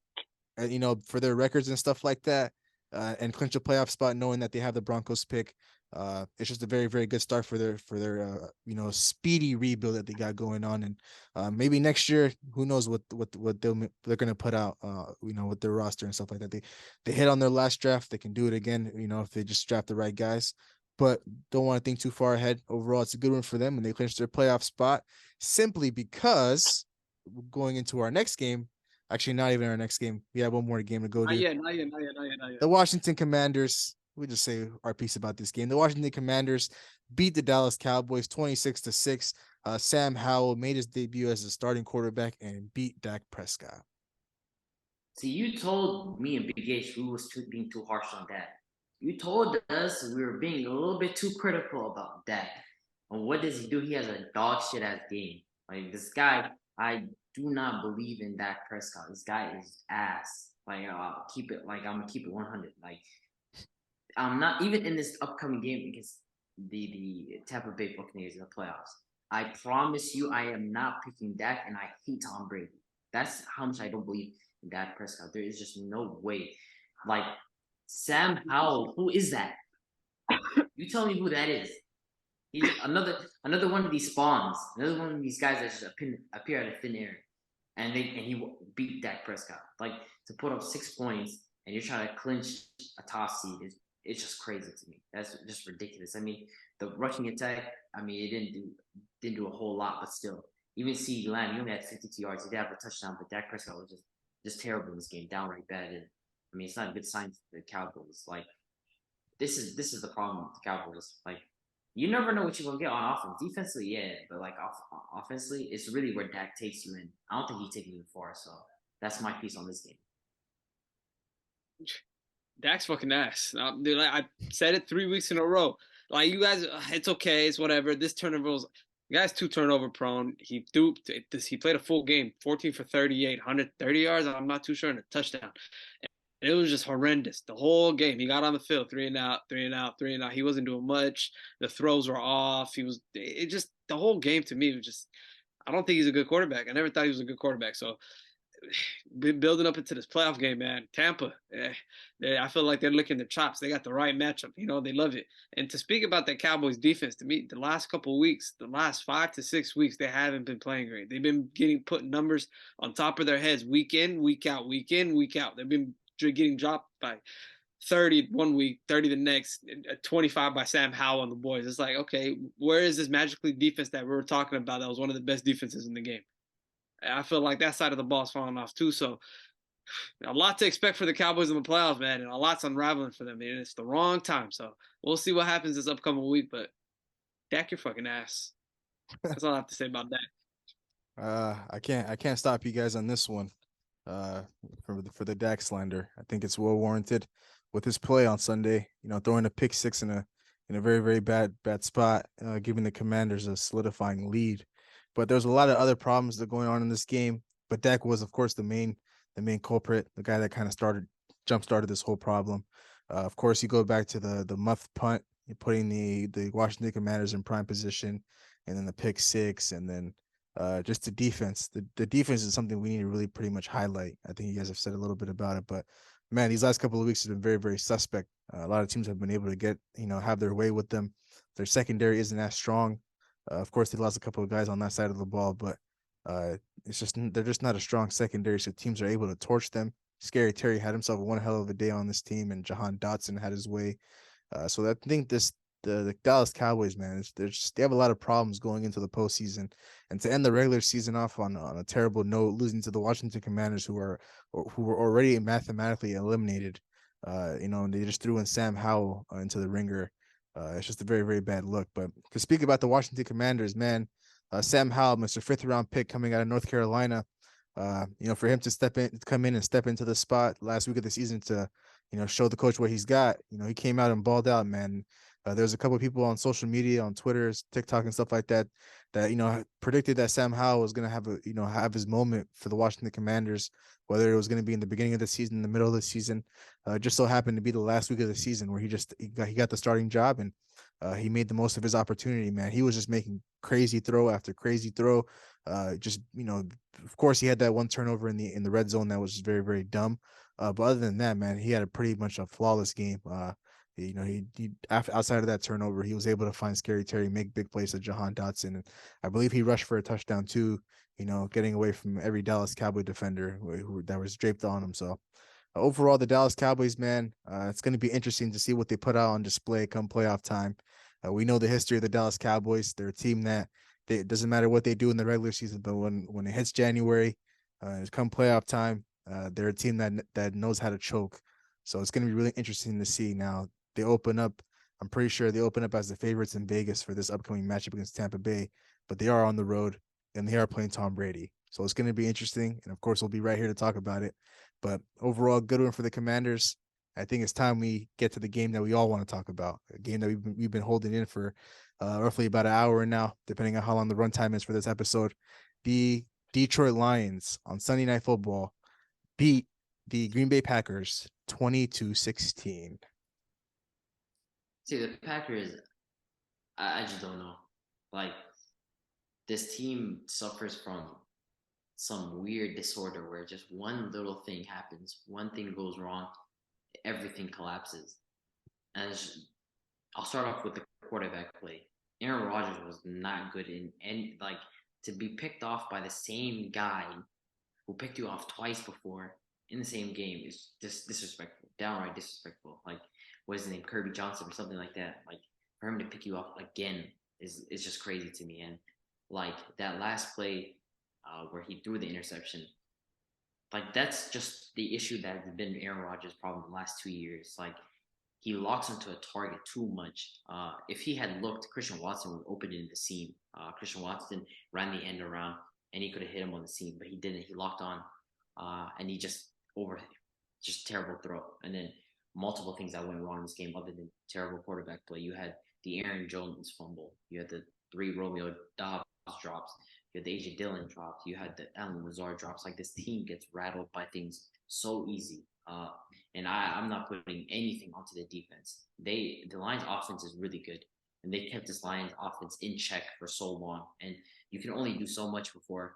for their records and stuff like that, and clinch a playoff spot, knowing that they have the Broncos pick, It's just a very, very good start for their speedy rebuild that they got going on. And maybe next year, who knows what they're gonna put out, with their roster and stuff like that. They hit on their last draft, they can do it again, if they just draft the right guys. But don't want to think too far ahead. Overall, it's a good one for them, and they clinched their playoff spot simply because going into our next game, actually not even our next game, we have one more game to go Not to. yet, not yet, not yet, not yet, not yet. The Washington Commanders, we just say our piece about this game. The Washington Commanders beat the Dallas Cowboys 26-6. Sam Howell made his debut as a starting quarterback and beat Dak Prescott. See, you told me and Big H we was being too harsh on Dak. You told us we were being a little bit too critical about Dak. And what does he do? He has a dog shit ass game. Like this guy, I do not believe in Dak Prescott. This guy is ass. Like I'll keep it. Like I'm gonna keep it 100. Like I'm not even in this upcoming game against the Tampa Bay Buccaneers in the playoffs. I promise you, I am not picking Dak, and I hate Tom Brady. That's how much I don't believe in Dak Prescott. There is just no way. Like Sam Howell, who is that? You tell me who that is. He's another one of these spawns, another one of these guys that just appear out of thin air, and he beat Dak Prescott. Like to put up 6 points, and you're trying to clinch a top seed it's just crazy to me. That's just ridiculous. I mean, the rushing attack, I mean, it didn't do a whole lot, but still, even CeeDee Lamb, he only had 52 yards. He did have a touchdown, but Dak Prescott was just terrible in this game, downright bad. And I mean, it's not a good sign for the Cowboys. Like this is the problem with the Cowboys. Like you never know what you're gonna get on offense. Defensively, yeah, but like offensively, it's really where Dak takes you in. I don't think he's taking you far. So that's my piece on this game. Dak's fucking ass. Dude, like, I said it 3 weeks in a row. Like you guys, it's okay, it's whatever. This turnover was, the guy's too turnover prone. He played a full game, 14 for 38, 130 yards. I'm not too sure, and a touchdown. And it was just horrendous the whole game. He got on the field, 3-and-out, 3-and-out, 3-and-out. He wasn't doing much. The throws were off. It just the whole game to me was just. I don't think he's a good quarterback. I never thought he was a good quarterback. So been building up into this playoff game, man. Tampa, I feel like they're licking their chops. They got the right matchup. They love it. And to speak about that Cowboys defense, to me, the last couple of weeks, the last 5 to 6 weeks, they haven't been playing great. They've been putting numbers on top of their heads week in, week out, week in, week out. They've been getting dropped by 30 one week, 30 the next, 25 by Sam Howell and the boys. It's like, okay, where is this magically defense that we were talking about that was one of the best defenses in the game? I feel like that side of the ball's falling off too. So a lot to expect for the Cowboys in the playoffs, man, and a lot's unraveling for them. And it's the wrong time. So we'll see what happens this upcoming week. But Dak, your fucking ass. That's all I have to say about that. I can't stop you guys on this one. For the Dak slander, I think it's well warranted with his play on Sunday. Throwing a pick six in a very, very bad spot, giving the Commanders a solidifying lead. But there's a lot of other problems that are going on in this game. But Dak was, of course, the main culprit, the guy that kind of jump started this whole problem. Of course, you go back to the muff punt, you're putting the Washington Commanders in prime position, and then the pick six, and then just the defense. The defense is something we need to really pretty much highlight. I think you guys have said a little bit about it, but man, these last couple of weeks have been very, very suspect. A lot of teams have been able to get, have their way with them. Their secondary isn't as strong. Of course, they lost a couple of guys on that side of the ball, but they're just not a strong secondary, so teams are able to torch them. Scary Terry had himself one hell of a day on this team, and Jahan Dotson had his way. So I think the Dallas Cowboys, man, they have a lot of problems going into the postseason, and to end the regular season off on a terrible note, losing to the Washington Commanders, who were already mathematically eliminated. And they just threw in Sam Howell into the ringer. It's just a very, very bad look. But to speak about the Washington Commanders, man, Sam Howell, Mr. 5th-round pick coming out of North Carolina, for him to come in and step into the spot last week of the season to, show the coach what he's got. He came out and balled out, man. There's a couple of people on social media, on Twitter, TikTok, and stuff like that, predicted that Sam Howell was going to have his moment for the Washington Commanders, whether it was going to be in the beginning of the season, in the middle of the season. Just so happened to be the last week of the season where he got the starting job, and he made the most of his opportunity, man. He was just making crazy throw after crazy throw. Of course, he had that one turnover in the red zone that was just very, very dumb. But other than that, man, he had a pretty much a flawless game. Outside of that turnover, he was able to find Scary Terry, make big plays to Jahan Dotson. And I believe he rushed for a touchdown too, getting away from every Dallas Cowboy defender that was draped on him. So overall, the Dallas Cowboys, man, it's going to be interesting to see what they put out on display come playoff time. We know the history of the Dallas Cowboys. They're a team that it doesn't matter what they do in the regular season, but when it hits January, come playoff time, they're a team that knows how to choke. So it's going to be really interesting to see. Now they open up. I'm pretty sure they open up as the favorites in Vegas for this upcoming matchup against Tampa Bay, but they are on the road and they are playing Tom Brady. So it's going to be interesting. And of course, we'll be right here to talk about it. But overall, good one for the Commanders. I think it's time we get to the game that we all want to talk about. A game that we've been holding in for roughly about an hour now, depending on how long the runtime is for this episode. The Detroit Lions on Sunday Night Football beat the Green Bay Packers 20-16. See, the Packers, I just don't know. Like, this team suffers from some weird disorder where just one little thing happens, one thing goes wrong, everything collapses. And I'll start off with the quarterback play. Aaron Rodgers was not good like, to be picked off by the same guy who picked you off twice before in the same game is just disrespectful, downright disrespectful. Like, what is his name, Kirby Johnson or something like that. Like, for him to pick you off again is just crazy to me. And like that last play where he threw the interception, like that's just the issue that has been Aaron Rodgers' problem the last 2 years. Like, he locks onto a target too much. If he had looked, Christian Watson would open it in the seam. Christian Watson ran the end around and he could have hit him on the seam, but he didn't. He locked on and he just terrible throw. And then multiple things that went wrong in this game other than terrible quarterback play. You had the Aaron Jones fumble. You had the 3 Romeo Dobbs drops. You had the AJ Dillon drops. You had the Allen Lazard drops. Like, this team gets rattled by things so easy. And I'm not putting anything onto the defense. The Lions offense is really good. And they kept this Lions offense in check for so long. And you can only do so much before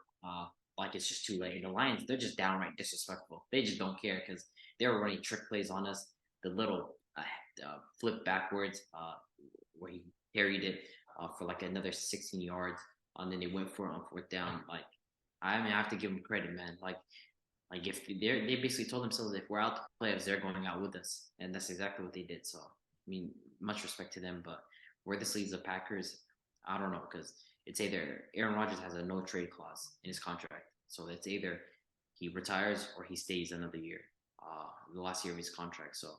like it's just too late. And the Lions, they're just downright disrespectful. They just don't care because they were running trick plays on us. The little flip backwards where he carried it for like another 16 yards, and then they went for it on 4th down. Like, I have to give them credit, man. Like if they basically told themselves if we're out the playoffs, they're going out with us, and that's exactly what they did. So, I mean, much respect to them. But where this leaves the Packers, I don't know, because it's either Aaron Rodgers has a no trade clause in his contract, so it's either he retires or he stays another year, the last year of his contract. So,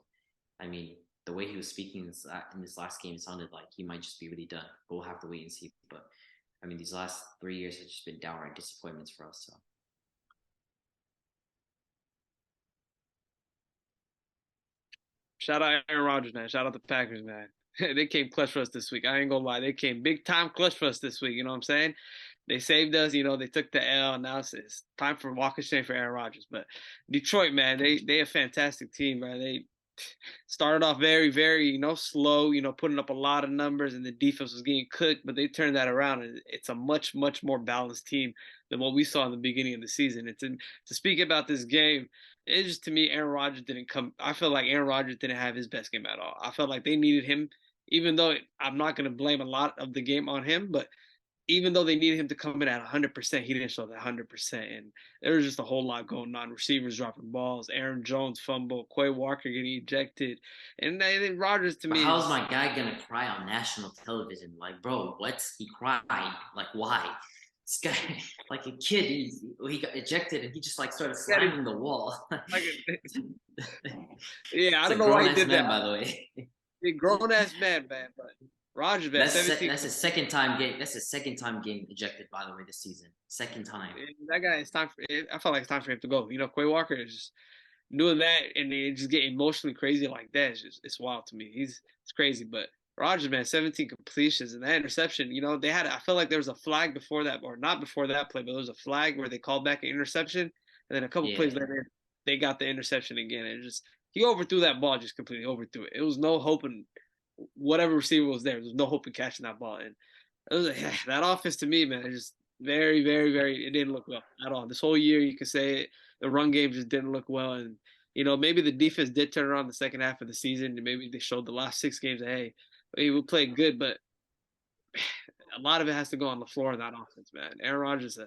I mean, the way he was speaking in this last game, it sounded like he might just be really done. But we'll have to wait and see. But I mean, these last 3 years have just been downright disappointments for us. So. Shout out Aaron Rodgers, man. Shout out the Packers, man. They came clutch for us this week. I ain't gonna lie. They came big time clutch for us this week. You know what I'm saying? They saved us. They took the L. Now it's time for walk of shame for Aaron Rodgers. But Detroit, man, they a fantastic team, man. They started off very, very, slow, putting up a lot of numbers, and the defense was getting cooked, but they turned that around, and it's a much, much more balanced team than what we saw in the beginning of the season. And to speak about this game, it's just, to me, Aaron Rodgers didn't come. I feel like Aaron Rodgers didn't have his best game at all. I felt like they needed him, even though I'm not going to blame a lot of the game on him, but even though they needed him to come in at 100%, he didn't show that 100%. And there was just a whole lot going on. Receivers dropping balls, Aaron Jones fumble, Quay Walker getting ejected. And then Rodgers, to But me, how's my guy gonna cry on national television? Like, bro, what? He cried. Like, why? This guy, like a kid, he got ejected and he just like started slamming the wall. Yeah, I don't know why he did that. By the way, a grown ass man, but Rodgers, man, that's his second time game. That's his second time getting ejected, by the way, this season. Second time. That guy, it's time for. I felt like it's time for him to go. Quay Walker is just doing that, and they just get emotionally crazy like that. It's wild to me. It's crazy, but Rodgers, man, 17 completions and that interception. They had. I felt like there was a flag before that, or not before that play, but there was a flag where they called back an interception, and then a couple plays later, they got the interception again. And he overthrew that ball, just completely overthrew it. It was no hope in whatever receiver was there. There was no hope in catching that ball. And it was that offense, to me, man, it just very, very, very. It didn't look well at all. This whole year, you could say it, the run game just didn't look well, and maybe the defense did turn around the second half of the season, and maybe they showed the last 6 games that hey, we played good, but a lot of it has to go on the floor in that offense, man. Aaron Rodgers,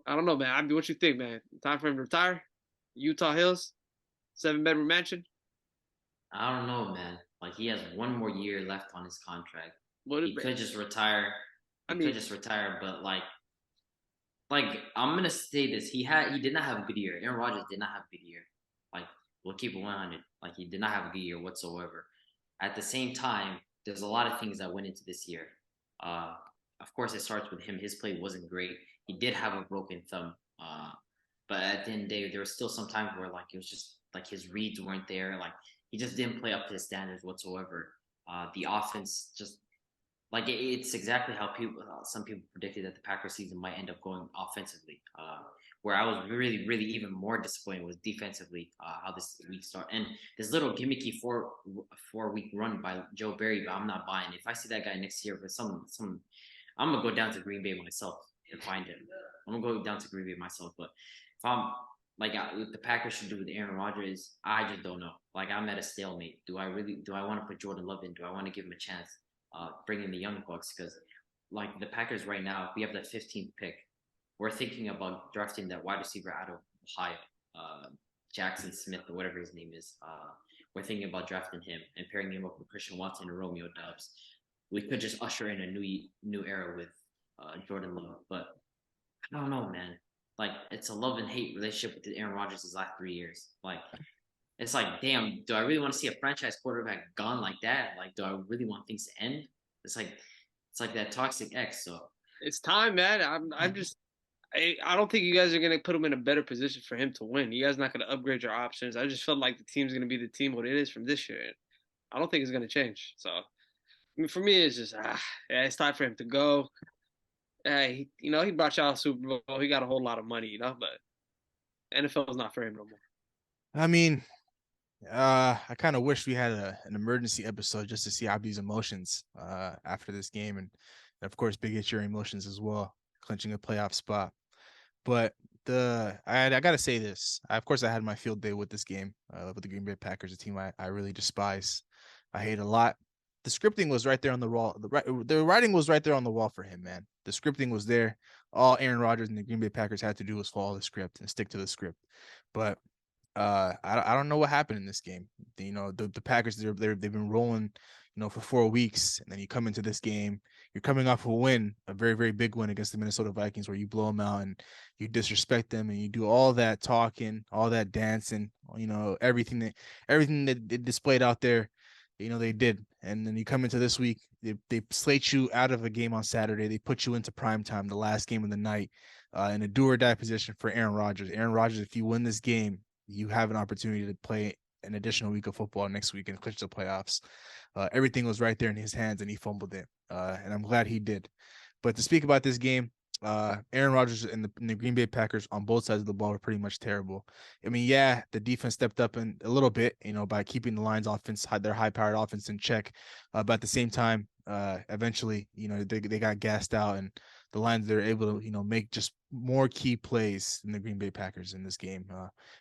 I don't know, man. I mean, what you think, man? Time for him to retire? Utah Hills, 7-bedroom mansion. I don't know, man. Like he has one more year left on his contract. What? He could just retire. I He mean, could just retire, but like I'm gonna say this. He did not have a good year. Aaron Rodgers did not have a good year. Like we'll keep it 100. Like he did not have a good year whatsoever. At the same time, there's a lot of things that went into this year. Uh, of course, it starts with him. His play wasn't great. He did have a broken thumb. But at the end of the day, there was still some times where like it was just like his reads weren't there. Like he just didn't play up to his standards whatsoever. The offense just like it's exactly how some people predicted that the Packers season might end up going offensively. Where I was really, really even more disappointed was defensively how this week started. And this little gimmicky 4 week run by Joe Barry, but I'm not buying. If I see that guy next year for some, I'm gonna go down to Green Bay myself and find him. I'm gonna go down to Green Bay myself. But if I'm like what the Packers should do with Aaron Rodgers, I just don't know. Like I'm at a stalemate. Do I want to put Jordan Love in? Do I want to give him a chance? Bring in the young bucks because like the Packers right now, we have that 15th pick. We're thinking about drafting that wide receiver out of Ohio, Jackson Smith or whatever his name is. We're thinking about drafting him and pairing him up with Christian Watson and Romeo Doubs. We could just usher in a new era with Jordan Love, but I don't know, man. Like it's a love and hate relationship with Aaron Rodgers his last 3 years. Like it's like, damn, do I really want to see a franchise quarterback gone like that? Like, do I really want things to end? It's like that toxic ex. So it's time, man. I'm just I don't think you guys are gonna put him in a better position for him to win. You guys are not gonna upgrade your options. I just felt like the team's gonna be the team what it is from this year. I don't think it's gonna change. So I mean, for me, it's just yeah, it's time for him to go. He brought y'all a Super Bowl. He got a whole lot of money, but NFL is not for him no more. I mean, I kind of wish we had an emergency episode just to see Abby's emotions after this game, and of course, Big Hit your emotions as well, clinching a playoff spot. But I gotta say this. Of course, I had my field day with this game with the Green Bay Packers, a team I really despise. I hate a lot. The scripting was right there on the wall. The writing was right there on the wall for him, man. The scripting was there. All Aaron Rodgers and the Green Bay Packers had to do was follow the script and stick to the script. But I don't know what happened in this game. The Packers they've been rolling, for 4 weeks, and then you come into this game. You're coming off a win, a very very big win against the Minnesota Vikings, where you blow them out and you disrespect them and you do all that talking, all that dancing, everything that they displayed out there, they did. And then you come into this week, they slate you out of a game on Saturday. They put you into prime time, the last game of the night, in a do or die position for Aaron Rodgers. Aaron Rodgers, if you win this game, you have an opportunity to play an additional week of football next week and clinch the playoffs. Everything was right there in his hands, and he fumbled it. And I'm glad he did. But to speak about this game, Aaron Rodgers and the Green Bay Packers on both sides of the ball were pretty much terrible. I mean, yeah, the defense stepped up in a little bit, by keeping the Lions offense, their high-powered offense in check. But at the same time, eventually, they got gassed out, and the Lions, they're able to, make just more key plays than the Green Bay Packers in this game.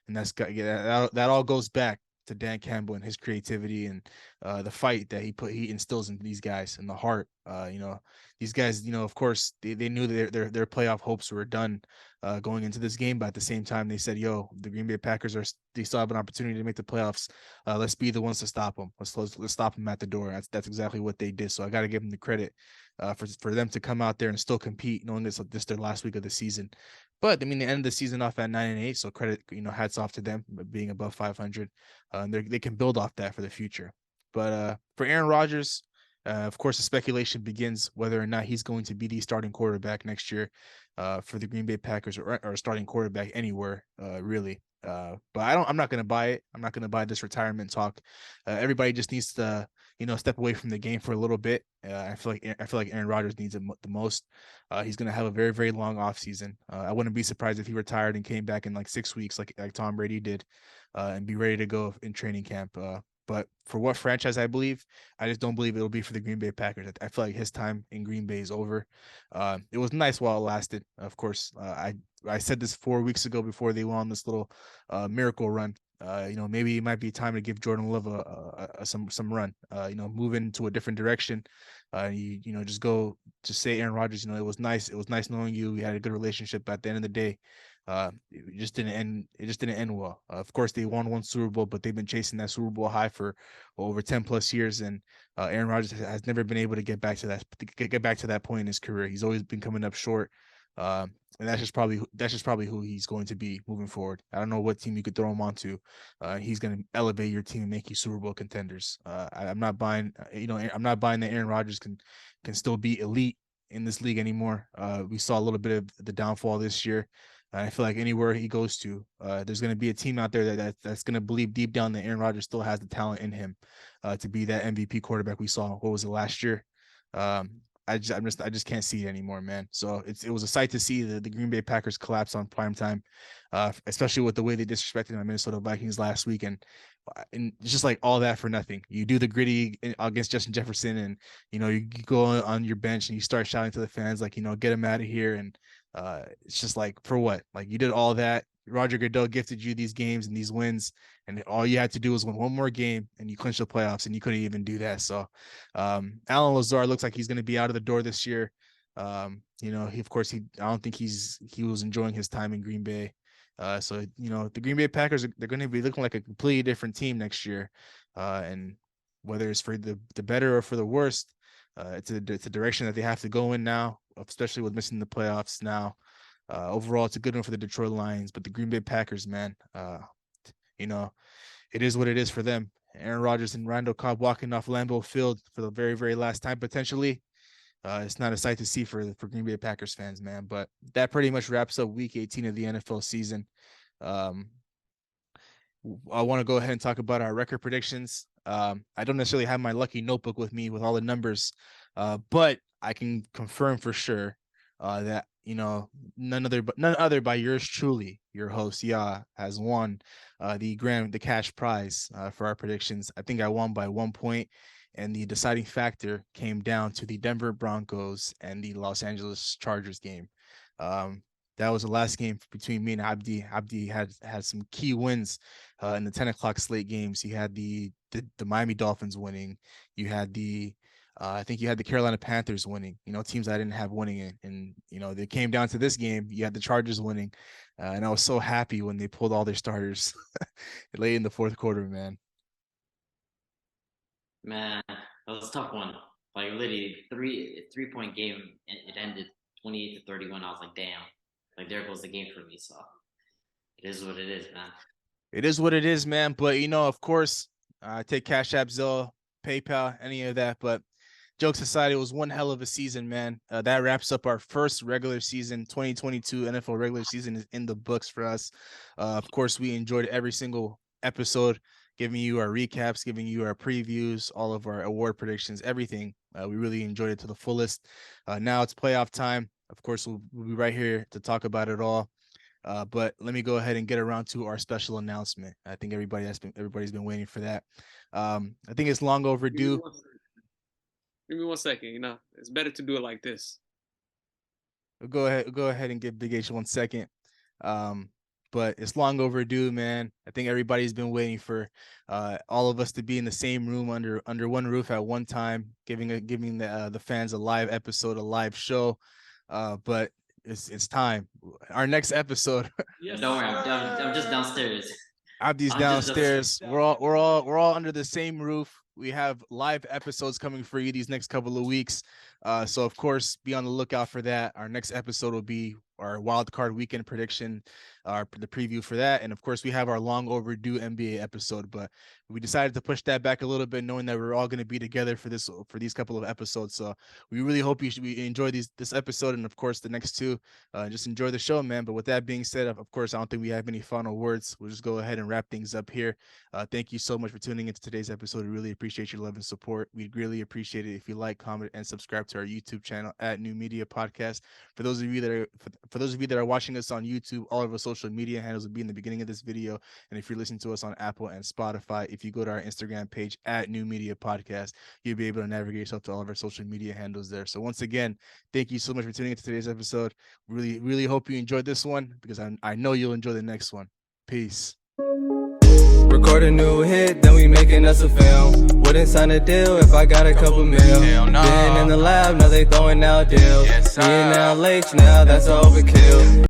And that all goes back to Dan Campbell and his creativity and the fight that he instills into these guys and the heart. These guys, of course, they knew that their playoff hopes were done going into this game, but at the same time, they said, "Yo, the Green Bay Packers they still have an opportunity to make the playoffs. Let's be the ones to stop them. Let's stop them at the door." That's exactly what they did. So I got to give them the credit for them to come out there and still compete, knowing this their last week of the season. But I mean, the end of the season off at 9-8, so credit, hats off to them being above 500. They can build off that for the future. But for Aaron Rodgers, of course, the speculation begins whether or not he's going to be the starting quarterback next year for the Green Bay Packers or starting quarterback anywhere, really. But I'm not going to buy it. I'm not going to buy this retirement talk. Everybody just needs to, step away from the game for a little bit. I feel like Aaron Rodgers needs it the most. He's going to have a very, very long offseason. I wouldn't be surprised if he retired and came back in like 6 weeks, like Tom Brady did, and be ready to go in training camp. But for what franchise I believe, I just don't believe it'll be for the Green Bay Packers. I feel like his time in Green Bay is over. It was nice while it lasted. Of course, I said this 4 weeks ago before they went on this little miracle run. Maybe it might be time to give Jordan Love some run. Move into a different direction. Just say Aaron Rodgers. It was nice. It was nice knowing you. We had a good relationship. But at the end of the day, it just didn't end. It just didn't end well. Of course, they won one Super Bowl, but they've been chasing that Super Bowl high for over 10 plus years, and Aaron Rodgers has never been able to get back to that point in his career. He's always been coming up short. And that's just probably who he's going to be moving forward. I don't know what team you could throw him onto. He's going to elevate your team and make you Super Bowl contenders. I'm not buying. I'm not buying that Aaron Rodgers can still be elite in this league anymore. We saw a little bit of the downfall this year. I feel like anywhere he goes to, there's going to be a team out there that's going to believe deep down that Aaron Rodgers still has the talent in him to be that MVP quarterback we saw. What was it last year? I just can't see it anymore, man. So it was a sight to see the Green Bay Packers collapse on prime time, especially with the way they disrespected my Minnesota Vikings last week, and it's just like all that for nothing. You do the gritty against Justin Jefferson, and you go on your bench and you start shouting to the fans like get him out of here, and it's just like for what? Like you did all that. Roger Goodell gifted you these games and these wins, and all you had to do was win one more game and you clinched the playoffs, and you couldn't even do that. So Allen Lazard looks like he's going to be out of the door this year. I don't think he was enjoying his time in Green Bay. So the Green Bay Packers, they're going to be looking like a completely different team next year. And whether it's for the better or for the worst, it's a direction that they have to go in now, especially with missing the playoffs now. Overall, it's a good one for the Detroit Lions, but the Green Bay Packers, man, it is what it is for them. Aaron Rodgers and Randall Cobb walking off Lambeau Field for the very, very last time, potentially. It's not a sight to see for Green Bay Packers fans, man. But that pretty much wraps up Week 18 of the NFL season. I want to go ahead and talk about our record predictions. I don't necessarily have my lucky notebook with me with all the numbers, but I can confirm for sure that none other by yours truly, your host has won the cash prize for our predictions. I think I won by 1 point, and the deciding factor came down to the Denver Broncos and the Los Angeles Chargers game. That was the last game between me and Abdi. Abdi had some key wins in the 10 o'clock slate games. He had the Miami Dolphins winning. You had I think you had the Carolina Panthers winning, teams I didn't have winning it. And, they came down to this game. You had the Chargers winning. And I was so happy when they pulled all their starters late in the fourth quarter, man. Man, that was a tough one. Like literally 3-point game. It ended 28-31. I was like, damn, like there goes the game for me. So it is what it is, man. It is what it is, man. But, of course, take Cash App, Zelle, PayPal, any of that. But jokes aside, it was one hell of a season, man. That wraps up our first regular season. 2022 NFL regular season is in the books for us. Of course, we enjoyed every single episode, giving you our recaps, giving you our previews, all of our award predictions, everything. We really enjoyed it to the fullest. Now it's playoff time. Of course, we'll be right here to talk about it all. But let me go ahead and get around to our special announcement. I think everybody's been waiting for that. I think it's long overdue. Give me 1 second. It's better to do it like this. Go ahead and give Big H 1 second. But it's long overdue, man. I think everybody's been waiting for all of us to be in the same room under one roof at one time, giving the fans a live episode, a live show. But it's time. Our next episode. Yes, don't worry, I'm just downstairs. Abdi's downstairs. We're all under the same roof. We have live episodes coming for you these next couple of weeks. So of course, be on the lookout for that. Our next episode will be our wild card weekend prediction, the preview for that. And of course, we have our long overdue NBA episode, but we decided to push that back a little bit, knowing that we're all going to be together for these couple of episodes. So we really hope you enjoy this episode, and of course the next two. Just enjoy the show, man. But with that being said, of course, I don't think we have any final words. We'll just go ahead and wrap things up here. Thank you so much for tuning into today's episode. We really appreciate your love and support. We'd really appreciate it if you like, comment, and subscribe to our YouTube channel at New Media Podcast. For those of you For those of you that are watching us on YouTube, all of our social media handles will be in the beginning of this video. And if you're listening to us on Apple and Spotify, if you go to our Instagram page at New Media Podcast, you'll be able to navigate yourself to all of our social media handles there. So once again, thank you so much for tuning into today's episode. Really, really hope you enjoyed this one, because I know you'll enjoy the next one. Peace. Record a new hit, then we making us a film. Wouldn't sign a deal if I got a couple mil. Been in the lab, now they throwing out deals. Me and now H, now that's overkill.